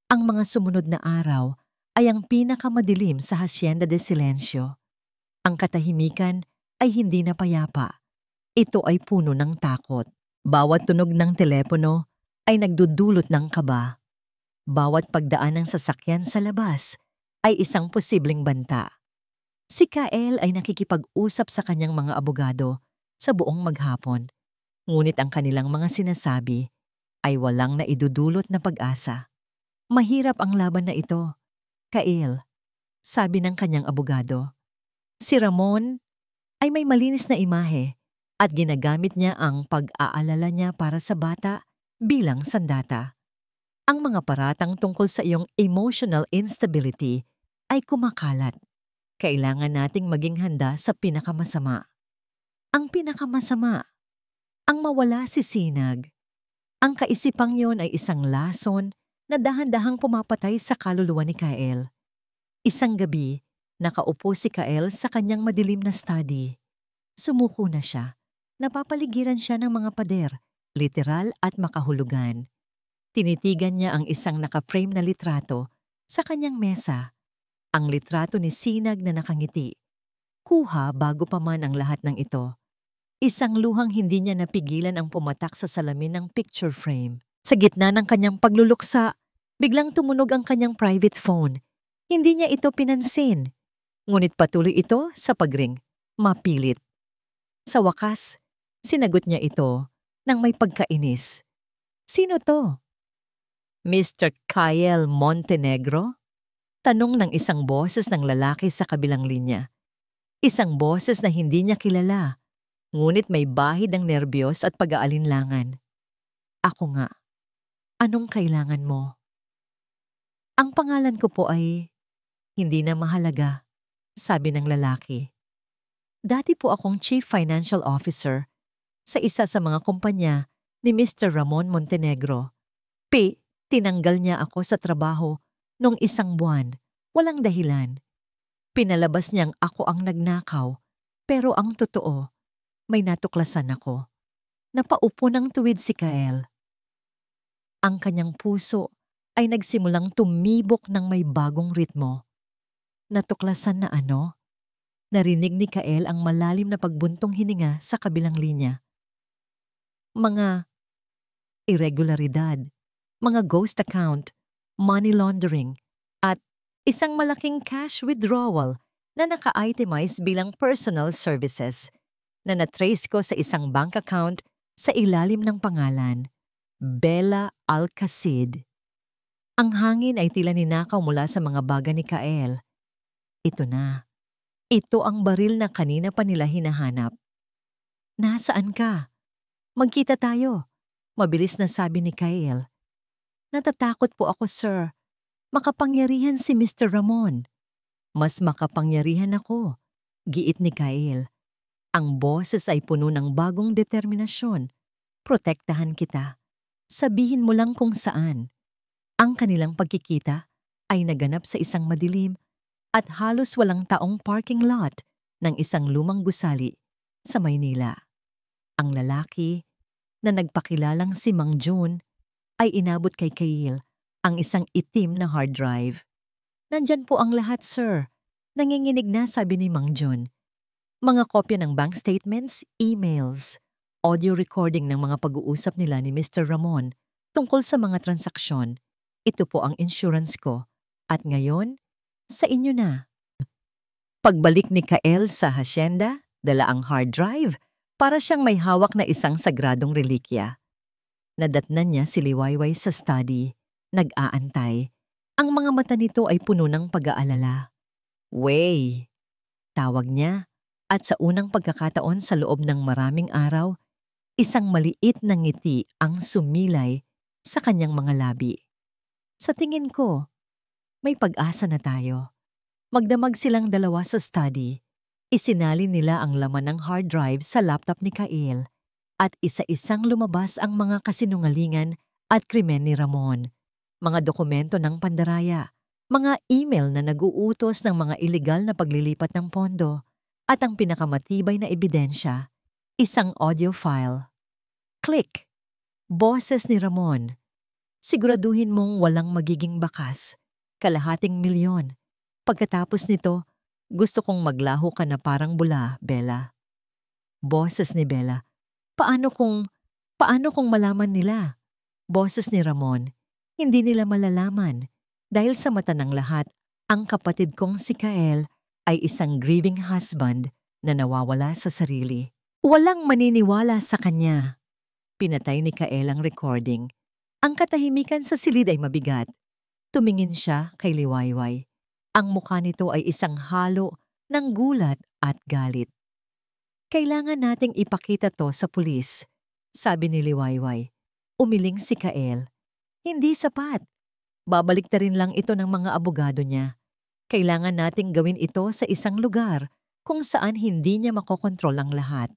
Ang mga sumunod na araw ay ang pinakamadilim sa Hacienda de Silencio. Ang katahimikan ay hindi na payapa. Ito ay puno ng takot. Bawat tunog ng telepono ay nagdudulot ng kaba. Bawat pagdaan ng sasakyan sa labas ay isang posibleng banta. Si Kael ay nakikipag-usap sa kanyang mga abogado sa buong maghapon. Ngunit ang kanilang mga sinasabi ay walang naidudulot na pag-asa. Mahirap ang laban na ito, Kael, sabi ng kanyang abogado. Si Ramon ay may malinis na imahe at ginagamit niya ang pag-aalala niya para sa bata bilang sandata. Ang mga paratang tungkol sa iyong emotional instability ay kumakalat. Kailangan nating maging handa sa pinakamasama. Ang pinakamasama, ang mawala si Sinag. Ang kaisipang yon ay isang lason na dahan-dahang pumapatay sa kaluluwa ni Kael. Isang gabi, nakaupo si Kael sa kanyang madilim na study. Sumuko na siya. Napapaligiran siya ng mga pader literal at makahulugan. Tinitigan niya ang isang naka-frame na litrato sa kanyang mesa. Ang litrato ni Sinag na nakangiti. Kuha bago pa man ang lahat ng ito. Isang luhang hindi niya napigilan ang pumatak sa salamin ng picture frame. Sa gitna ng kanyang pagluluksa, biglang tumunog ang kanyang private phone. Hindi niya ito pinansin. Ngunit patuloy ito sa pagring. Mapilit. Sa wakas, sinagot niya ito nang may pagkainis. Sino to? Mr. Kyle Montenegro? Tanong ng isang boses ng lalaki sa kabilang linya. Isang boses na hindi niya kilala, ngunit may bahid ng nerbiyos at pag-aalinlangan. Ako nga. Anong kailangan mo? Ang pangalan ko po ay hindi na mahalaga, sabi ng lalaki. Dati po akong Chief Financial Officer sa isa sa mga kumpanya ni Mr. Ramon Montenegro. Tinanggal niya ako sa trabaho nung 1 buwan, walang dahilan. Pinalabas niyang ako ang nagnakaw, pero ang totoo, may natuklasan ako. Napaupo ng tuwid si Kael. Ang kanyang puso ay nagsimulang tumibok ng may bagong ritmo. Natuklasan na ano? Narinig ni Kael ang malalim na pagbuntong hininga sa kabilang linya. Mga irregularidad, mga ghost account, money laundering, at isang malaking cash withdrawal na naka-itemize bilang personal services na natrace ko sa isang bank account sa ilalim ng pangalan, Bella Alcacid. Ang hangin ay tila ninakaw mula sa mga baga ni Kael. Ito na. Ito ang baril na kanina pa nila hinahanap. Nasaan ka? Magkita tayo. Mabilis na sabi ni Kael. Natatakot po ako, sir. Makapangyarihan si Mr. Ramon. Mas makapangyarihan ako, giit ni Kael. Ang boses ay puno ng bagong determinasyon. Protektahan kita. Sabihin mo lang kung saan. Ang kanilang pagkikita ay naganap sa isang madilim at halos walang taong parking lot ng isang lumang gusali sa Maynila. Ang lalaki na nagpakilalang si Mang June ay inabot kay Kael ang isang itim na hard drive. Nandyan po ang lahat, sir. Nanginginig na, sabi ni Mang June. Mga kopya ng bank statements, emails, audio recording ng mga pag-uusap nila ni Mr. Ramon tungkol sa mga transaksyon. Ito po ang insurance ko. At ngayon, sa inyo na. Pagbalik ni Kael sa hacienda, dala ang hard drive para siyang may hawak na isang sagradong relikya. Nadatnan niya si Liwayway sa study, nag-aantay. Ang mga mata nito ay puno ng pag-aalala. Way! Tawag niya, at sa unang pagkakataon sa loob ng maraming araw, isang maliit na ngiti ang sumilay sa kanyang mga labi. Sa tingin ko, may pag-asa na tayo. Magdamag silang dalawa sa study. Isinalin nila ang laman ng hard drive sa laptop ni Kael at isa-isang lumabas ang mga kasinungalingan at krimen ni Ramon. Mga dokumento ng pandaraya, mga email na nag-uutos ng mga ilegal na paglilipat ng pondo, at ang pinakamatibay na ebidensya, isang audio file. Click! Boses ni Ramon. Siguraduhin mong walang magiging bakas. 250,000. Pagkatapos nito, gusto kong maglaho ka na parang bula, Bella. Boses ni Bella. Paano kung malaman nila? Boses ni Ramon. Hindi nila malalaman. Dahil sa mata ng lahat, ang kapatid kong si Kael ay isang grieving husband na nawawala sa sarili. Walang maniniwala sa kanya. Pinatay ni Kael ang recording. Ang katahimikan sa silid ay mabigat. Tumingin siya kay Liwayway. Ang mukha nito ay isang halo ng gulat at galit. Kailangan nating ipakita to sa pulis, sabi ni Liwayway. Umiling si Kael. Hindi sapat. Babalik na rin lang ito ng mga abogado niya. Kailangan nating gawin ito sa isang lugar kung saan hindi niya makokontrol ang lahat.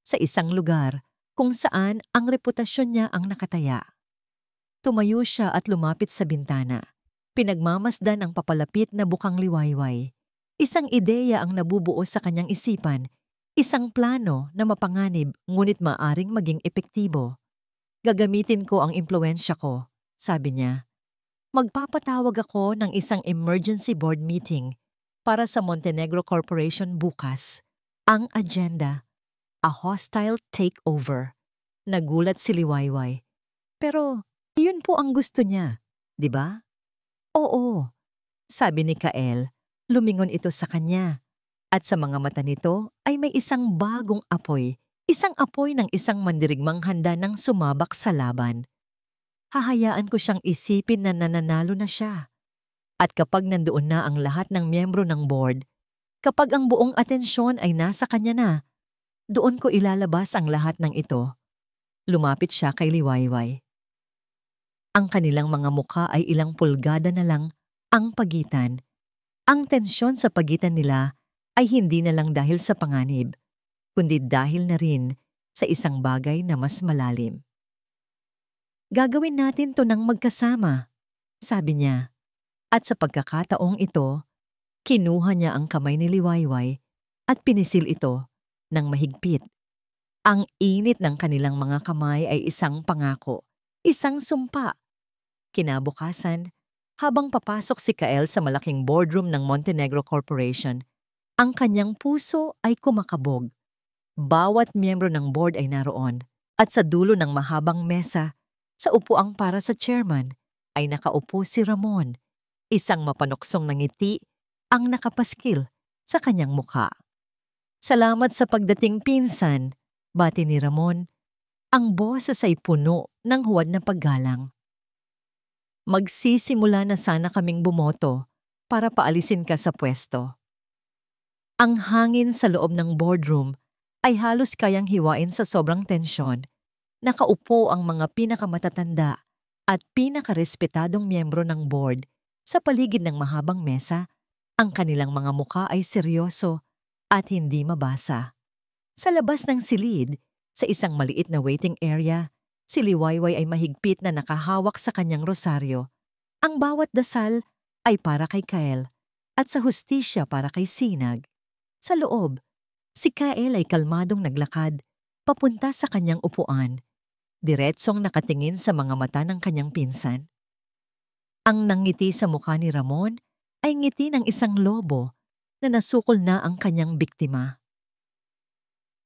Sa isang lugar kung saan ang reputasyon niya ang nakataya. Tumayo siya at lumapit sa bintana. Pinagmamasdan ang papalapit na bukang Liwayway. Isang ideya ang nabubuo sa kanyang isipan. Isang plano na mapanganib ngunit maaring maging epektibo. Gagamitin ko ang impluensya ko, sabi niya. Magpapatawag ako ng isang emergency board meeting para sa Montenegro Corporation bukas. Ang agenda, a hostile takeover. Nagulat si Liwayway. Pero yun po ang gusto niya, di ba? Oo, sabi ni Kael. Lumingon ito sa kanya. At sa mga mata nito ay may isang bagong apoy. Isang apoy ng isang mandirigmang handa ng sumabak sa laban. Hahayaan ko siyang isipin na nananalo na siya. At kapag nandoon na ang lahat ng miyembro ng board, kapag ang buong atensyon ay nasa kanya na, doon ko ilalabas ang lahat ng ito. Lumapit siya kay Liwayway. Ang kanilang mga mukha ay ilang pulgada na lang ang pagitan. Ang tensyon sa pagitan nila ay hindi na lang dahil sa panganib, kundi dahil na rin sa isang bagay na mas malalim. Gagawin natin to ng magkasama, sabi niya. At sa pagkakataong ito, kinuha niya ang kamay ni Liwayway at pinisil ito ng mahigpit. Ang init ng kanilang mga kamay ay isang pangako, isang sumpa. Kinabukasan, habang papasok si Kael sa malaking boardroom ng Montenegro Corporation, ang kanyang puso ay kumakabog. Bawat miyembro ng board ay naroon at sa dulo ng mahabang mesa, sa upuang para sa chairman, ay nakaupo si Ramon. Isang mapanuksong na ngiti ang nakapaskil sa kanyang mukha. Salamat sa pagdating, pinsan, bati ni Ramon. Ang boses ay puno ng huwad na paggalang. Magsisimula na sana kaming bumoto para paalisin ka sa pwesto. Ang hangin sa loob ng boardroom ay halos kayang hiwain sa sobrang tensyon. Nakaupo ang mga pinakamatatanda at pinakarespetadong miyembro ng board sa paligid ng mahabang mesa. Ang kanilang mga mukha ay seryoso at hindi mabasa. Sa labas ng silid, sa isang maliit na waiting area, si Liwayway ay mahigpit na nakahawak sa kanyang rosaryo. Ang bawat dasal ay para kay Kael at sa hustisya para kay Sinag. Sa loob, si Kael ay kalmadong naglakad papunta sa kanyang upuan. Diretsong nakatingin sa mga mata ng kanyang pinsan. Ang nangiti sa mukha ni Ramon ay ngiti ng isang lobo na nasukol na ang kanyang biktima.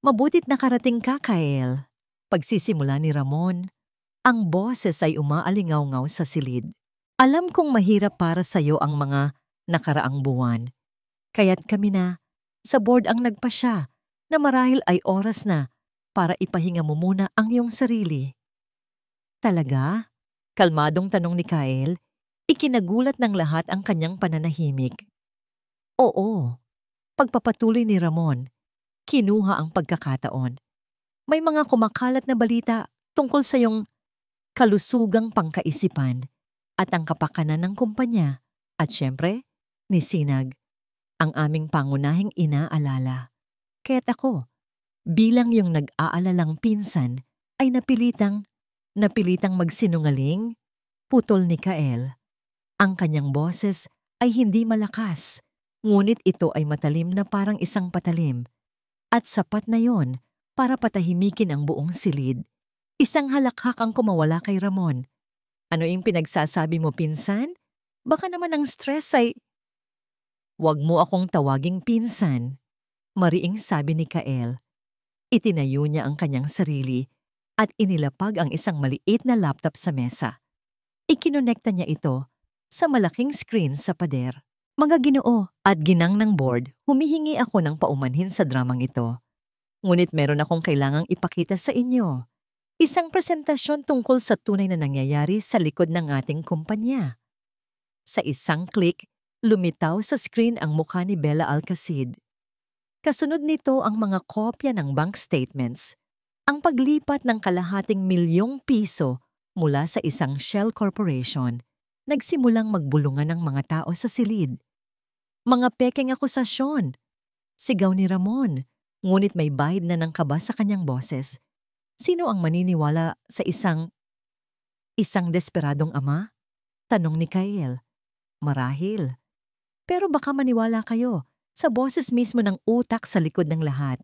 Mabutit nakarating ka, Kael. Pagsisimula ni Ramon, ang boses ay umaalingaw-ngaw sa silid. Alam kong mahirap para sa'yo ang mga nakaraang buwan. Kaya't kami na, sa board ang nagpasya na marahil ay oras na para ipahinga mo muna ang iyong sarili. Talaga? Kalmadong tanong ni Kael, ikinagulat ng lahat ang kanyang pananahimik. Oo. Pagpapatuloy ni Ramon, kinuha ang pagkakataon. May mga kumakalat na balita tungkol sa iyong kalusugang pangkaisipan at ang kapakanan ng kumpanya at syempre, ni Sinag, ang aming pangunahing inaalala. Kaya't ako, bilang yung nag-aalalang pinsan, ay napilitang magsinungaling, putol ni Kael. Ang kanyang boses ay hindi malakas, ngunit ito ay matalim na parang isang patalim. At sapat na yon para patahimikin ang buong silid. Isang halakhak ang kumawala kay Ramon. Ano yung pinagsasabi mo, pinsan? Baka naman ang stress ay... Huwag mo akong tawaging pinsan, mariing sabi ni Kael. Itinayo niya ang kanyang sarili at inilapag ang isang maliit na laptop sa mesa. Ikinonekta niya ito sa malaking screen sa pader. Mga Ginoo at ginang ng board, humihingi ako ng paumanhin sa dramang ito. Ngunit meron akong kailangang ipakita sa inyo. Isang presentasyon tungkol sa tunay na nangyayari sa likod ng ating kumpanya. Sa isang click, lumitaw sa screen ang mukha ni Bella Alcacid. Kasunod nito ang mga kopya ng bank statements, ang paglipat ng ₱250,000 mula sa isang shell corporation. Nagsimulang magbulungan ng mga tao sa silid. Mga pekeng akusasyon, sigaw ni Ramon, ngunit may bahid na ng kaba sa kanyang boses. Sino ang maniniwala sa isang desperadong ama? Tanong ni Kael. Marahil. Pero baka maniwala kayo sa boses mismo ng utak sa likod ng lahat.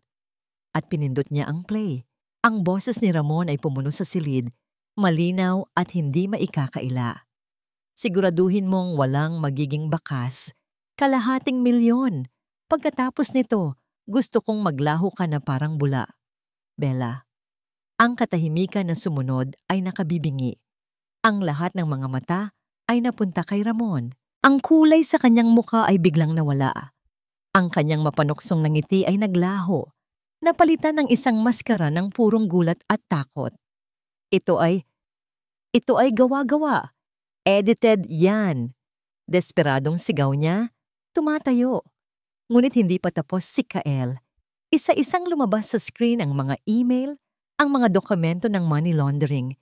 At pinindot niya ang play. Ang boses ni Ramon ay pumuno sa silid malinaw at hindi maikakaila. Siguraduhin mong walang magiging bakas, kalahating milyon. Pagkatapos nito, gusto kong maglaho ka na parang bula. Bella. Ang katahimikan na sumunod ay nakabibingi. Ang lahat ng mga mata ay napunta kay Ramon. Ang kulay sa kanyang mukha ay biglang nawala. Ang kanyang mapanuksong na ngiti ay naglaho, napalitan ng isang maskara ng purong gulat at takot. Ito ay gawa-gawa. Edited yan. Desperadong sigaw niya, tumatayo. Ngunit hindi pa tapos si Kael. Isa-isang lumabas sa screen ang mga email, ang mga dokumento ng money laundering,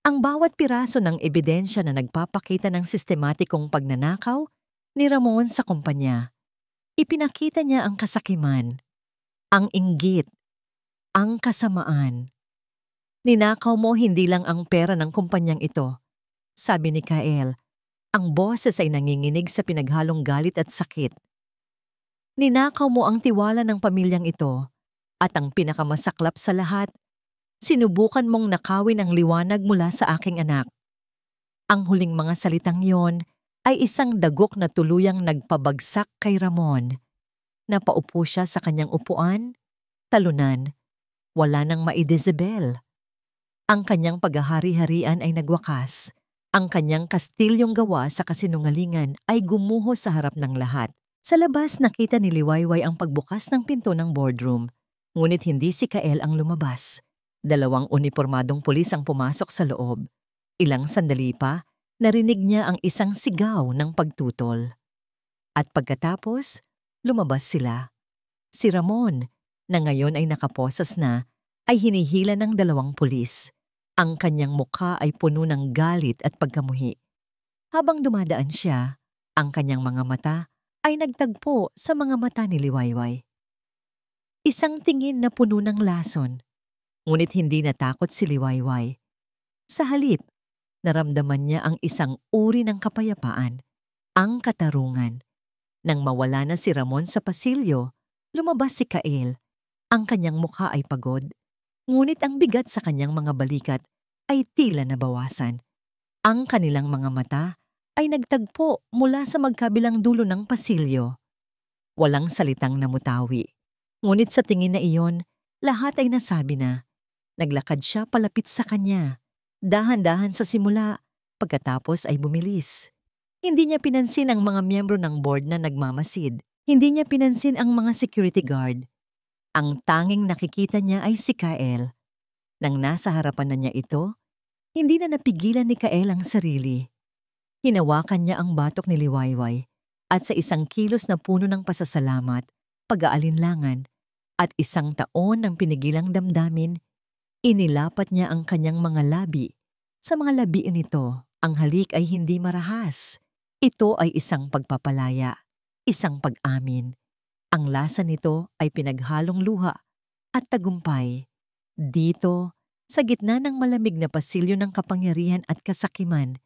ang bawat piraso ng ebidensya na nagpapakita ng sistematikong pagnanakaw ni Ramon sa kumpanya. Ipinakita niya ang kasakiman, ang inggit, ang kasamaan. Ninakaw mo hindi lang ang pera ng kumpanyang ito, sabi ni Kael. Ang boses ay nanginginig sa pinaghalong galit at sakit. Ninakaw mo ang tiwala ng pamilyang ito at ang pinakamasaklap sa lahat, sinubukan mong nakawin ang liwanag mula sa aking anak. Ang huling mga salitang yon ay isang dagok na tuluyang nagpabagsak kay Ramon. Napaupo siya sa kanyang upuan, talunan, wala nang maidesibel. Ang kanyang paghahari-harian ay nagwakas. Ang kanyang kastilyong gawa sa kasinungalingan ay gumuho sa harap ng lahat. Sa labas nakita ni Liwayway ang pagbukas ng pinto ng boardroom. Ngunit hindi si Kael ang lumabas. 2 unipormadong pulis ang pumasok sa loob. Ilang sandali pa, narinig niya ang isang sigaw ng pagtutol. At pagkatapos, lumabas sila. Si Ramon, na ngayon ay nakaposas na, ay hinihila ng 2 pulis. Ang kanyang mukha ay puno ng galit at pagkamuhi. Habang dumadaan siya, ang kanyang mga mata ay nagtagpo sa mga mata ni Liwayway. Isang tingin na puno ng lason, ngunit hindi natakot si Liwayway. Sa halip, naramdaman niya ang isang uri ng kapayapaan, ang katarungan. Nang mawala na si Ramon sa pasilyo, lumabas si Kael. Ang kanyang mukha ay pagod, ngunit ang bigat sa kanyang mga balikat ay tila nabawasan. Ang kanilang mga mata ay nagtagpo mula sa magkabilang dulo ng pasilyo. Walang salitang namutawi. Ngunit sa tingin na iyon, lahat ay nasabi na. Naglakad siya palapit sa kanya. Dahan-dahan sa simula, pagkatapos ay bumilis. Hindi niya pinansin ang mga miyembro ng board na nagmamasid. Hindi niya pinansin ang mga security guard. Ang tanging nakikita niya ay si Kael. Nang nasa harapan na niya ito, hindi na napigilan ni Kael ang sarili. Hinawakan niya ang batok ni Liwayway at sa isang kilos na puno ng pasasalamat, pag-aalinlangan at 1 taon ng pinigilang damdamin, inilapat niya ang kanyang mga labi. Sa mga labi nito, ang halik ay hindi marahas. Ito ay isang pagpapalaya, isang pag-amin. Ang lasa nito ay pinaghalong luha at tagumpay. Dito, sa gitna ng malamig na pasilyo ng kapangyarihan at kasakiman,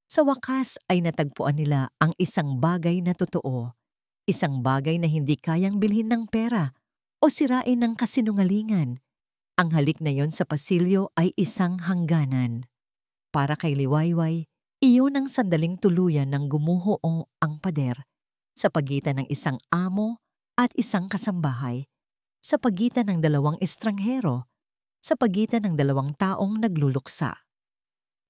sa wakas ay natagpuan nila ang isang bagay na totoo. Isang bagay na hindi kayang bilhin ng pera o sirain ng kasinungalingan. Ang halik na yon sa pasilyo ay isang hangganan. Para kay Liwayway, iyon ang sandaling tuluyan ng gumuho ang pader sa pagitan ng isang amo at isang kasambahay, sa pagitan ng 2 estranghero, sa pagitan ng 2 taong nagluluksa.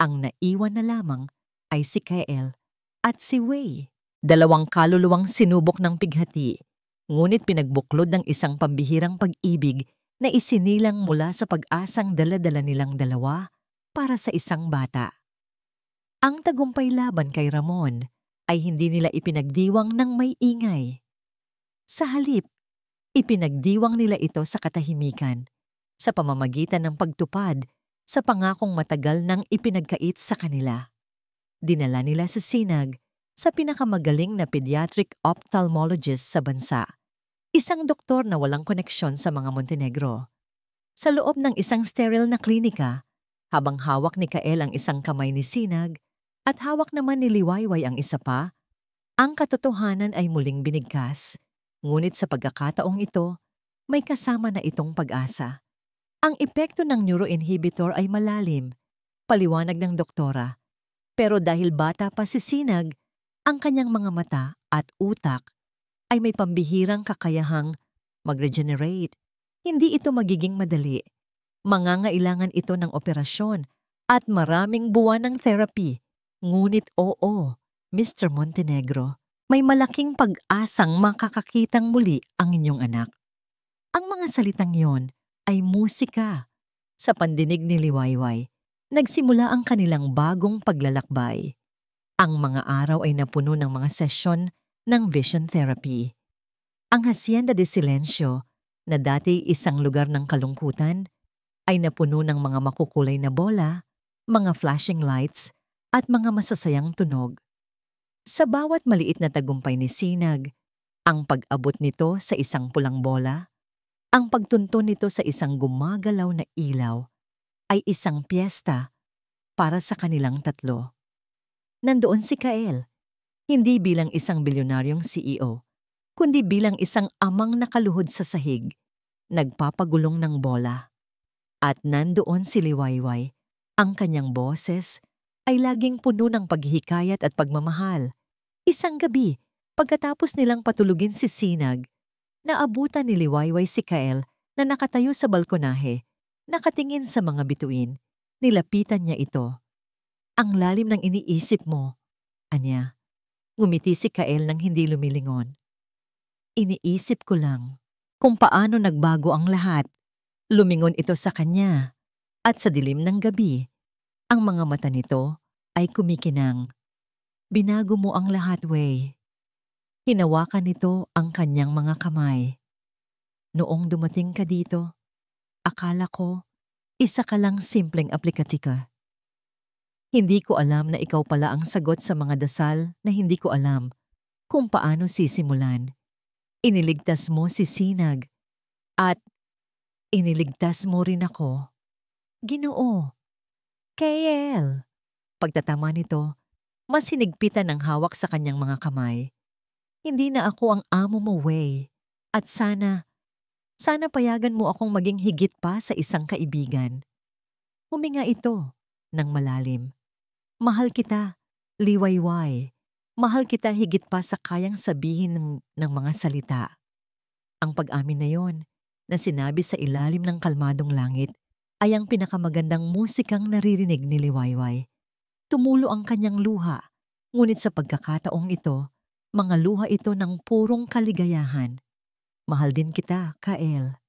Ang naiwan na lamang ay si Kael at si Wei. 2 kaluluwang sinubok ng pighati, ngunit pinagbuklod ng isang pambihirang pag-ibig na isinilang mula sa pag-asang dala-dala nilang 2 para sa isang bata. Ang tagumpay laban kay Ramon ay hindi nila ipinagdiwang ng may ingay. Sa halip, ipinagdiwang nila ito sa katahimikan, sa pamamagitan ng pagtupad sa pangakong matagal nang ipinagkait sa kanila. Dinala nila sa sinag sa pinakamagaling na pediatric ophthalmologist sa bansa, isang doktor na walang koneksyon sa mga Montenegro. Sa loob ng isang sterile na klinika, habang hawak ni Kael ang isang kamay ni Sinag at hawak naman ni Liwayway ang isa pa, ang katotohanan ay muling binigkas. Ngunit sa pagkakataong ito, may kasama na itong pag-asa. Ang epekto ng neuroinhibitor ay malalim. Paliwanag ng doktora. Pero dahil bata pa si Sinag, ang kanyang mga mata at utak ay may pambihirang kakayahang mag-regenerate. Hindi ito magiging madali. Mangangailangan ito ng operasyon at maraming buwan ng therapy. Ngunit oo, Mr. Montenegro, may malaking pag-asang makakakitang muli ang inyong anak. Ang mga salitang yon ay musika. Sa pandinig ni Liwayway, nagsimula ang kanilang bagong paglalakbay. Ang mga araw ay napuno ng mga sesyon ng vision therapy. Ang Hacienda de Silencio, na dati isang lugar ng kalungkutan, ay napuno ng mga makukulay na bola, mga flashing lights, at mga masasayang tunog. Sa bawat maliit na tagumpay ni Sinag, ang pag-abot nito sa isang pulang bola, ang pagtunton nito sa isang gumagalaw na ilaw, ay isang piyesta para sa kanilang tatlo. Nandoon si Kael, hindi bilang isang bilyonaryong CEO, kundi bilang isang amang nakaluhod sa sahig, nagpapagulong ng bola. At nandoon si Liwayway, ang kanyang boses ay laging puno ng paghihikayat at pagmamahal. Isang gabi, pagkatapos nilang patulugin si Sinag, naabutan ni Liwayway si Kael na nakatayo sa balkonahe, nakatingin sa mga bituin. Nilapitan niya ito. Ang lalim ng iniisip mo, anya. Ngumiti si Kael nang hindi lumilingon. Iniisip ko lang kung paano nagbago ang lahat. Lumingon ito sa kanya at sa dilim ng gabi, ang mga mata nito ay kumikinang. Binago mo ang lahat, Way. Hinawakan nito ang kanyang mga kamay. Noong dumating ka dito, akala ko isa ka lang simpleng aplikatika. Hindi ko alam na ikaw pala ang sagot sa mga dasal na hindi ko alam kung paano sisimulan. Iniligtas mo si Sinag at iniligtas mo rin ako. Ginoo. Kael. Pagtatama nito, mas hinigpitan ng hawak sa kanyang mga kamay. Hindi na ako ang amo mo, Way. At sana payagan mo akong maging higit pa sa isang kaibigan. Huminga ito ng malalim. Mahal kita, Liwayway. Mahal kita higit pa sa kayang sabihin ng mga salita. Ang pag-amin na yon, na sinabi sa ilalim ng kalmadong langit, ay ang pinakamagandang musikang naririnig ni Liwayway. Tumulo ang kanyang luha, ngunit sa pagkakataong ito, mga luha ito ng purong kaligayahan. Mahal din kita, Kael.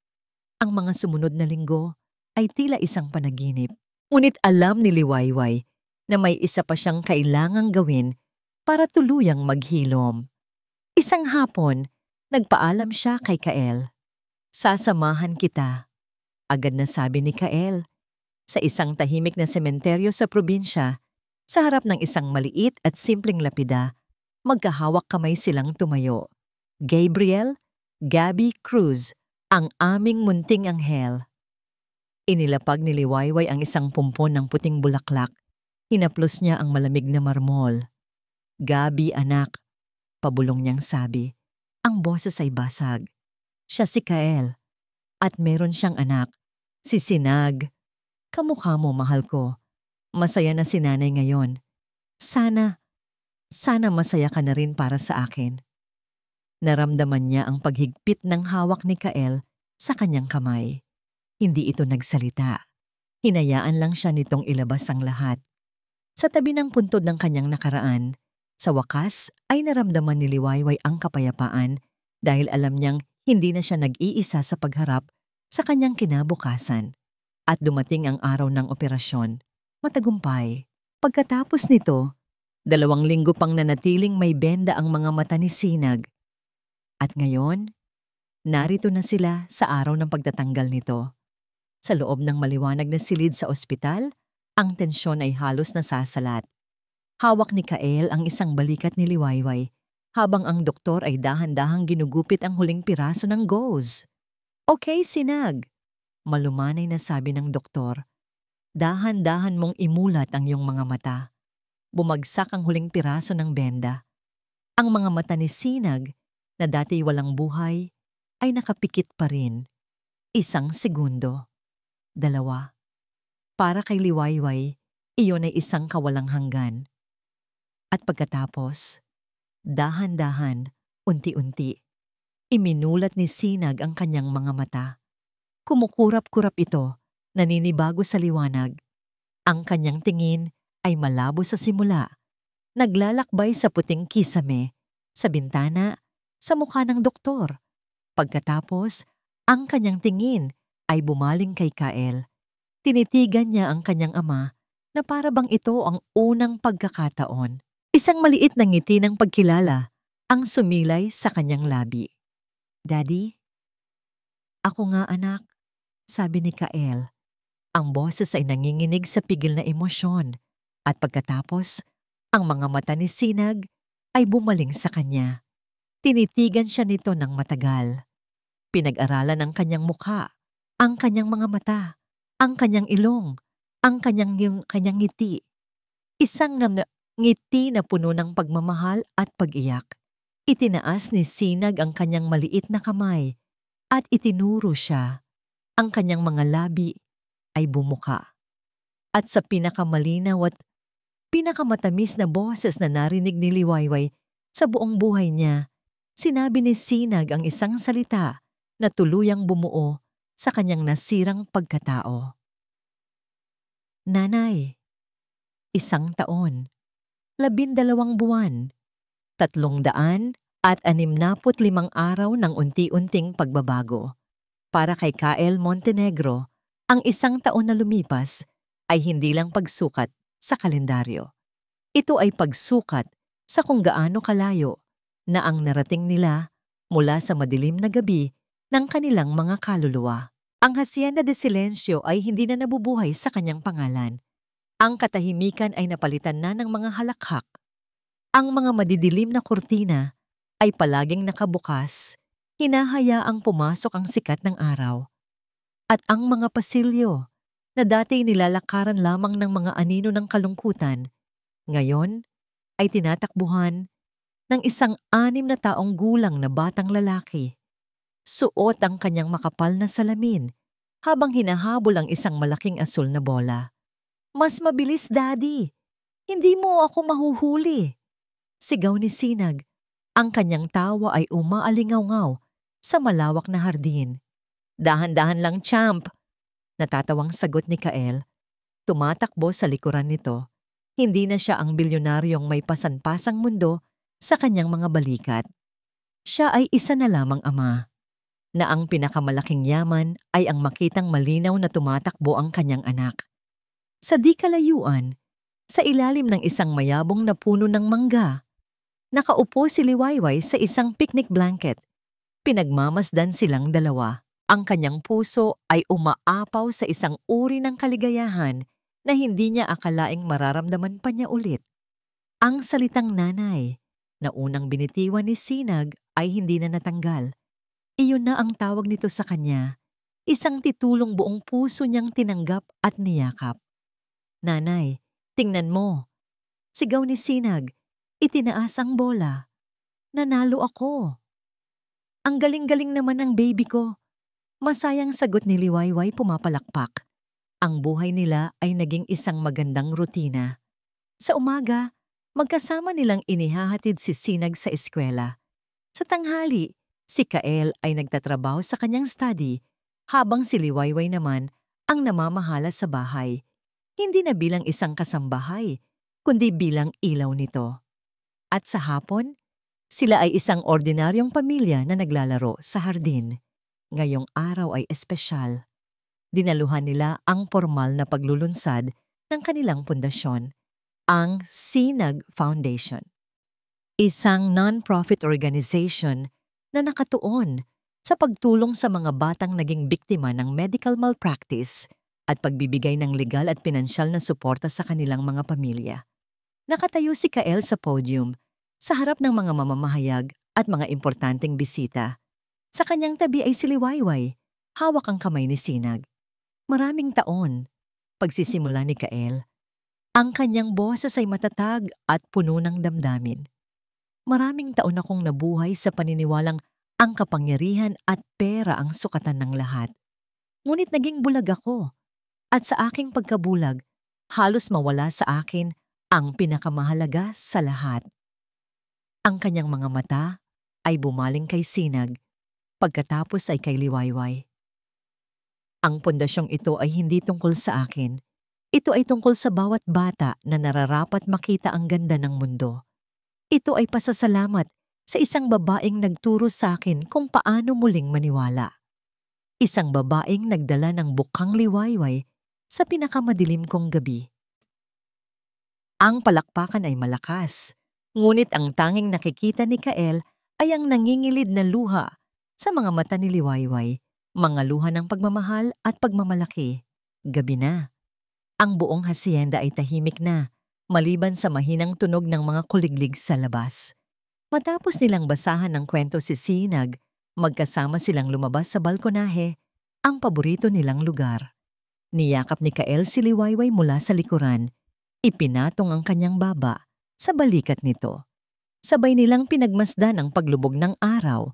Ang mga sumunod na linggo ay tila isang panaginip. Ngunit alam ni Liwayway na may isa pa siyang kailangang gawin para tuluyang maghilom. Isang hapon, nagpaalam siya kay Kael. Sasamahan kita. Agad na sabi ni Kael. Sa isang tahimik na sementeryo sa probinsya, sa harap ng isang maliit at simpleng lapida, magkahawak kamay silang tumayo. Gabriel, Gabby Cruz, ang aming munting anghel. Inilapag ni Liwayway ang isang pumpon ng puting bulaklak. Hinaplos niya ang malamig na marmol. Gabi, anak, pabulong niyang sabi. Ang boses ay basag. Siya si Kael. At meron siyang anak, si Sinag. Kamukha mo, mahal ko. Masaya na si nanay ngayon. Sana masaya ka na rin para sa akin. Naramdaman niya ang paghigpit ng hawak ni Kael sa kanyang kamay. Hindi ito nagsalita. Hinayaan lang siya nitong ilabas ang lahat. Sa tabi ng puntod ng kanyang nakaraan, sa wakas ay naramdaman ni Liwayway ang kapayapaan dahil alam niyang hindi na siya nag-iisa sa pagharap sa kanyang kinabukasan. At dumating ang araw ng operasyon. Matagumpay. Pagkatapos nito, 2 linggo pang nanatiling may benda ang mga mata ni Sinag. At ngayon, narito na sila sa araw ng pagtatanggal nito. Sa loob ng maliwanag na silid sa ospital, ang tensyon ay halos nasasalat. Hawak ni Kael ang isang balikat ni Liwayway, habang ang doktor ay dahan-dahang ginugupit ang huling piraso ng gauze. Okay, Sinag, malumanay na sabi ng doktor. Dahan-dahan mong imulat ang iyong mga mata. Bumagsak ang huling piraso ng benda. Ang mga mata ni Sinag, na dati walang buhay, ay nakapikit pa rin. 1 segundo. 2. Para kay Liwayway, iyon ay isang kawalang hanggan. At pagkatapos, dahan-dahan, unti-unti, iminulat ni Sinag ang kanyang mga mata. Kumukurap-kurap ito, naninibago sa liwanag. Ang kanyang tingin ay malabo sa simula, naglalakbay sa puting kisame, sa bintana, sa mukha ng doktor. Pagkatapos, ang kanyang tingin ay bumaling kay Kael. Tinitigan niya ang kanyang ama na para bang ito ang unang pagkakataon. Isang maliit na ngiti ng pagkilala ang sumilay sa kanyang labi. "Daddy?" "Ako nga, anak," sabi ni Kael. Ang boses ay nanginginig sa pigil na emosyon at pagkatapos, ang mga mata ni Sinag ay bumaling sa kanya. Tinitigan siya nito ng matagal. Pinag-aralan ang kanyang mukha, ang kanyang mga mata, ang kanyang ilong, ang kanyang ngiti. Isang ngiti na puno ng pagmamahal at pag-iyak. Itinaas ni Sinag ang kanyang maliit na kamay at itinuro siya. Ang kanyang mga labi ay bumuka. At sa pinakamalinaw at pinakamatamis na boses na narinig ni Liwayway sa buong buhay niya, sinabi ni Sinag ang isang salita na tuluyang bumuo sa kanyang nasirang pagkatao. "Nanay, 1 taon, 12 buwan, 365 araw ng unti-unting pagbabago." Para kay Kael Montenegro, ang 1 taon na lumipas ay hindi lang pagsukat sa kalendaryo. Ito ay pagsukat sa kung gaano kalayo na ang narating nila mula sa madilim na gabi ng kanilang mga kaluluwa. Ang Hacienda de Silencio ay hindi na nabubuhay sa kanyang pangalan. Ang katahimikan ay napalitan na ng mga halakhak. Ang mga madidilim na kurtina ay palaging nakabukas, hinahayaang pumasok ang sikat ng araw. At ang mga pasilyo na dati nilalakaran lamang ng mga anino ng kalungkutan, ngayon ay tinatakbuhan ng isang 6 na taong gulang na batang lalaki. Suot ang kanyang makapal na salamin habang hinahabol ang isang malaking asul na bola. "Mas mabilis, Daddy! Hindi mo ako mahuhuli!" Sigaw ni Sinag. Ang kanyang tawa ay umaalingaw-ngaw sa malawak na hardin. "Dahan-dahan lang, champ!" Natatawang sagot ni Kael. Tumatakbo sa likuran nito. Hindi na siya ang bilyonaryong may pasan-pasang mundo sa kanyang mga balikat. Siya ay isa na lamang ama, na ang pinakamalaking yaman ay ang makitang malinaw na tumatakbo ang kanyang anak. Sa di kalayuan, sa ilalim ng isang mayabong na puno ng mangga, nakaupo si Liwayway sa isang picnic blanket. Pinagmamasdan silang dalawa. Ang kanyang puso ay umaapaw sa isang uri ng kaligayahan na hindi niya akalaing mararamdaman pa niya ulit. Ang salitang nanay na unang binitiwan ni Sinag ay hindi na natanggal. Iyon na ang tawag nito sa kanya. Isang titulong buong puso niyang tinanggap at niyakap. "Nanay, tingnan mo." Sigaw ni Sinag. Itinaas ang bola. "Nanalo ako." "Ang galing-galing naman ng baby ko." Masayang sagot ni Liwayway pumapalakpak. Ang buhay nila ay naging isang magandang rutina. Sa umaga, magkasama nilang inihahatid si Sinag sa eskwela. Sa tanghali, si Kael ay nagtatrabaho sa kanyang study habang si Liwayway naman ang namamahala sa bahay. Hindi na bilang isang kasambahay, kundi bilang ilaw nito. At sa hapon, sila ay isang ordinaryong pamilya na naglalaro sa hardin. Ngayong araw ay espesyal. Dinaluhan nila ang formal na paglulunsad ng kanilang pundasyon, ang Sinag Foundation. Isang non-profit organization na nakatuon sa pagtulong sa mga batang naging biktima ng medical malpractice at pagbibigay ng legal at pinansyal na suporta sa kanilang mga pamilya. Nakatayo si Kael sa podium, sa harap ng mga mamamahayag at mga importanteng bisita. Sa kanyang tabi ay si Liwayway, hawak ang kamay ni Sinag. "Maraming taon," pagsisimula ni Kael. Ang kanyang boses ay matatag at puno ng damdamin. "Maraming taon akong nabuhay sa paniniwalang ang kapangyarihan at pera ang sukatan ng lahat. Ngunit naging bulag ako. At sa aking pagkabulag, halos mawala sa akin ang pinakamahalaga sa lahat. Ang kanyang mga mata ay bumaling kay Sinag, pagkatapos ay kay Liwayway. Ang pundasyong ito ay hindi tungkol sa akin. Ito ay tungkol sa bawat bata na nararapat makita ang ganda ng mundo. Ito ay pasasalamat sa isang babaeng nagturo sa akin kung paano muling maniwala. Isang babaeng nagdala ng bukhang liwayway sa pinakamadilim kong gabi. Ang palakpakan ay malakas, ngunit ang tanging nakikita ni Kael ay ang nangingilid na luha sa mga mata ni Liwayway, mga luha ng pagmamahal at pagmamalaki. Gabi na. Ang buong hasyenda ay tahimik na, maliban sa mahinang tunog ng mga kuliglig sa labas. Matapos nilang basahan ng kwento si Sinag, magkasama silang lumabas sa balkonahe, ang paborito nilang lugar. Niyakap ni Kael si Liwayway mula sa likuran. Ipinatong ang kanyang baba sa balikat nito. Sabay nilang pinagmasdan ang paglubog ng araw.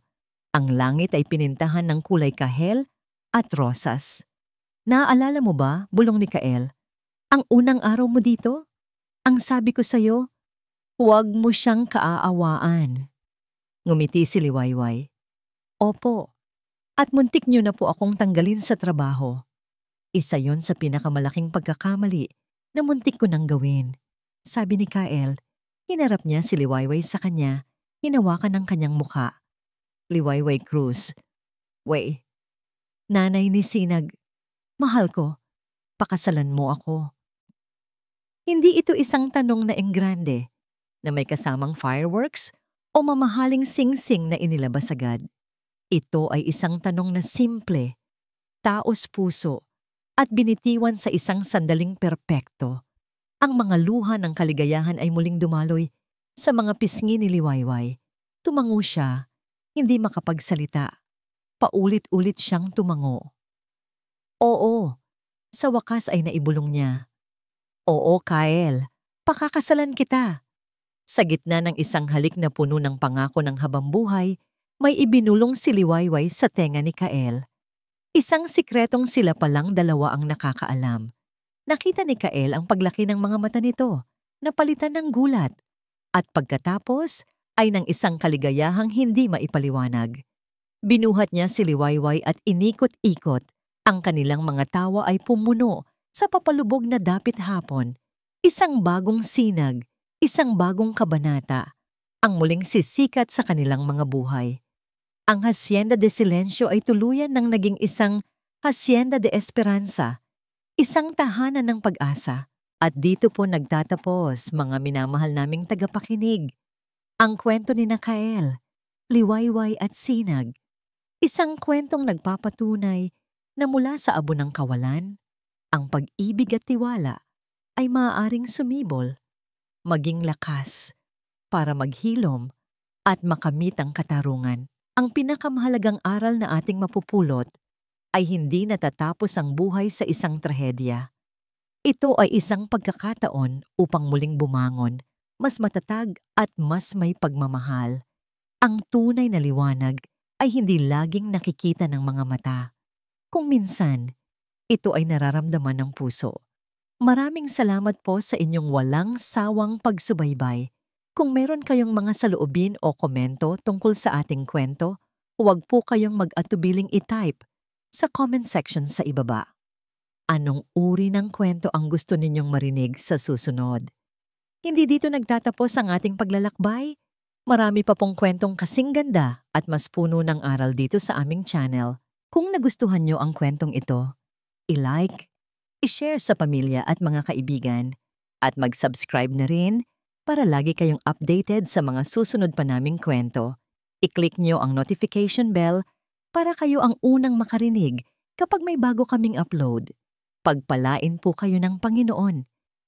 Ang langit ay pinintahan ng kulay kahel at rosas. Naaalala mo ba, bulong ni Kael, ang unang araw mo dito? Ang sabi ko sa'yo, huwag mo siyang kaaawaan. Ngumiti si Liwayway. Opo, at muntik niyo na po akong tanggalin sa trabaho. Isa yon sa pinakamalaking pagkakamali na muntik ko nang gawin. Sabi ni Kael, hinarap niya si Liwayway sa kanya, hinawakan ang kanyang mukha. Liwayway Cruz. Way, nanay ni Sinag, mahal ko, pakasalan mo ako. Hindi ito isang tanong na enggrande, na may kasamang fireworks o mamahaling sing-sing na inilabas agad. Ito ay isang tanong na simple, taos puso, at binitiwan sa isang sandaling perpekto. Ang mga luha ng kaligayahan ay muling dumaloy sa mga pisngi ni Liwayway. Tumango siya, hindi makapagsalita. Paulit-ulit siyang tumango. Oo, sa wakas ay naibulong niya. Oo, Kael, pakakasalan kita. Sa gitna ng isang halik na puno ng pangako ng habambuhay, may ibinulong si Liwayway sa tenga ni Kael. Isang sikretong sila palang dalawa ang nakakaalam. Nakita ni Kael ang paglaki ng mga mata nito, napalitan ng gulat, at pagkatapos ay ng isang kaligayahang hindi maipaliwanag. Binuhat niya si Liwayway at inikot-ikot. Ang kanilang mga tawa ay pumuno sa papalubog na dapit hapon. Isang bagong sinag, isang bagong kabanata, ang muling sisikat sa kanilang mga buhay. Ang Hacienda de Silencio ay tuluyan ng naging isang Hacienda de Esperanza, isang tahanan ng pag-asa. At dito po nagtatapos, mga minamahal naming tagapakinig, ang kwento ni Kael, Liwayway at Sinag. Isang kwentong nagpapatunay na mula sa abo ng kawalan, ang pag-ibig at tiwala ay maaaring sumibol, maging lakas, para maghilom at makamit ang katarungan. Ang pinakamahalagang aral na ating mapupulot ay hindi natatapos ang buhay sa isang trahedya. Ito ay isang pagkakataon upang muling bumangon, mas matatag at mas may pagmamahal. Ang tunay na liwanag ay hindi laging nakikita ng mga mata. Kung minsan, ito ay nararamdaman ng puso. Maraming salamat po sa inyong walang sawang pagsubaybay. Kung meron kayong mga saloobin o komento tungkol sa ating kwento, huwag po kayong mag-atubiling i-type sa comment section sa ibaba. Anong uri ng kwento ang gusto ninyong marinig sa susunod? Hindi dito nagtatapos ang ating paglalakbay. Marami pa pong kwentong kasing ganda at mas puno ng aral dito sa aming channel. Kung nagustuhan nyo ang kwentong ito, i-like, i-share sa pamilya at mga kaibigan, at mag-subscribe na rin para lagi kayong updated sa mga susunod pa naming kwento. I-click nyo ang notification bell para kayo ang unang makarinig kapag may bago kaming upload. Pagpalain po kayo ng Panginoon,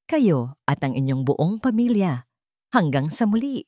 kayo at ang inyong buong pamilya. Hanggang sa muli!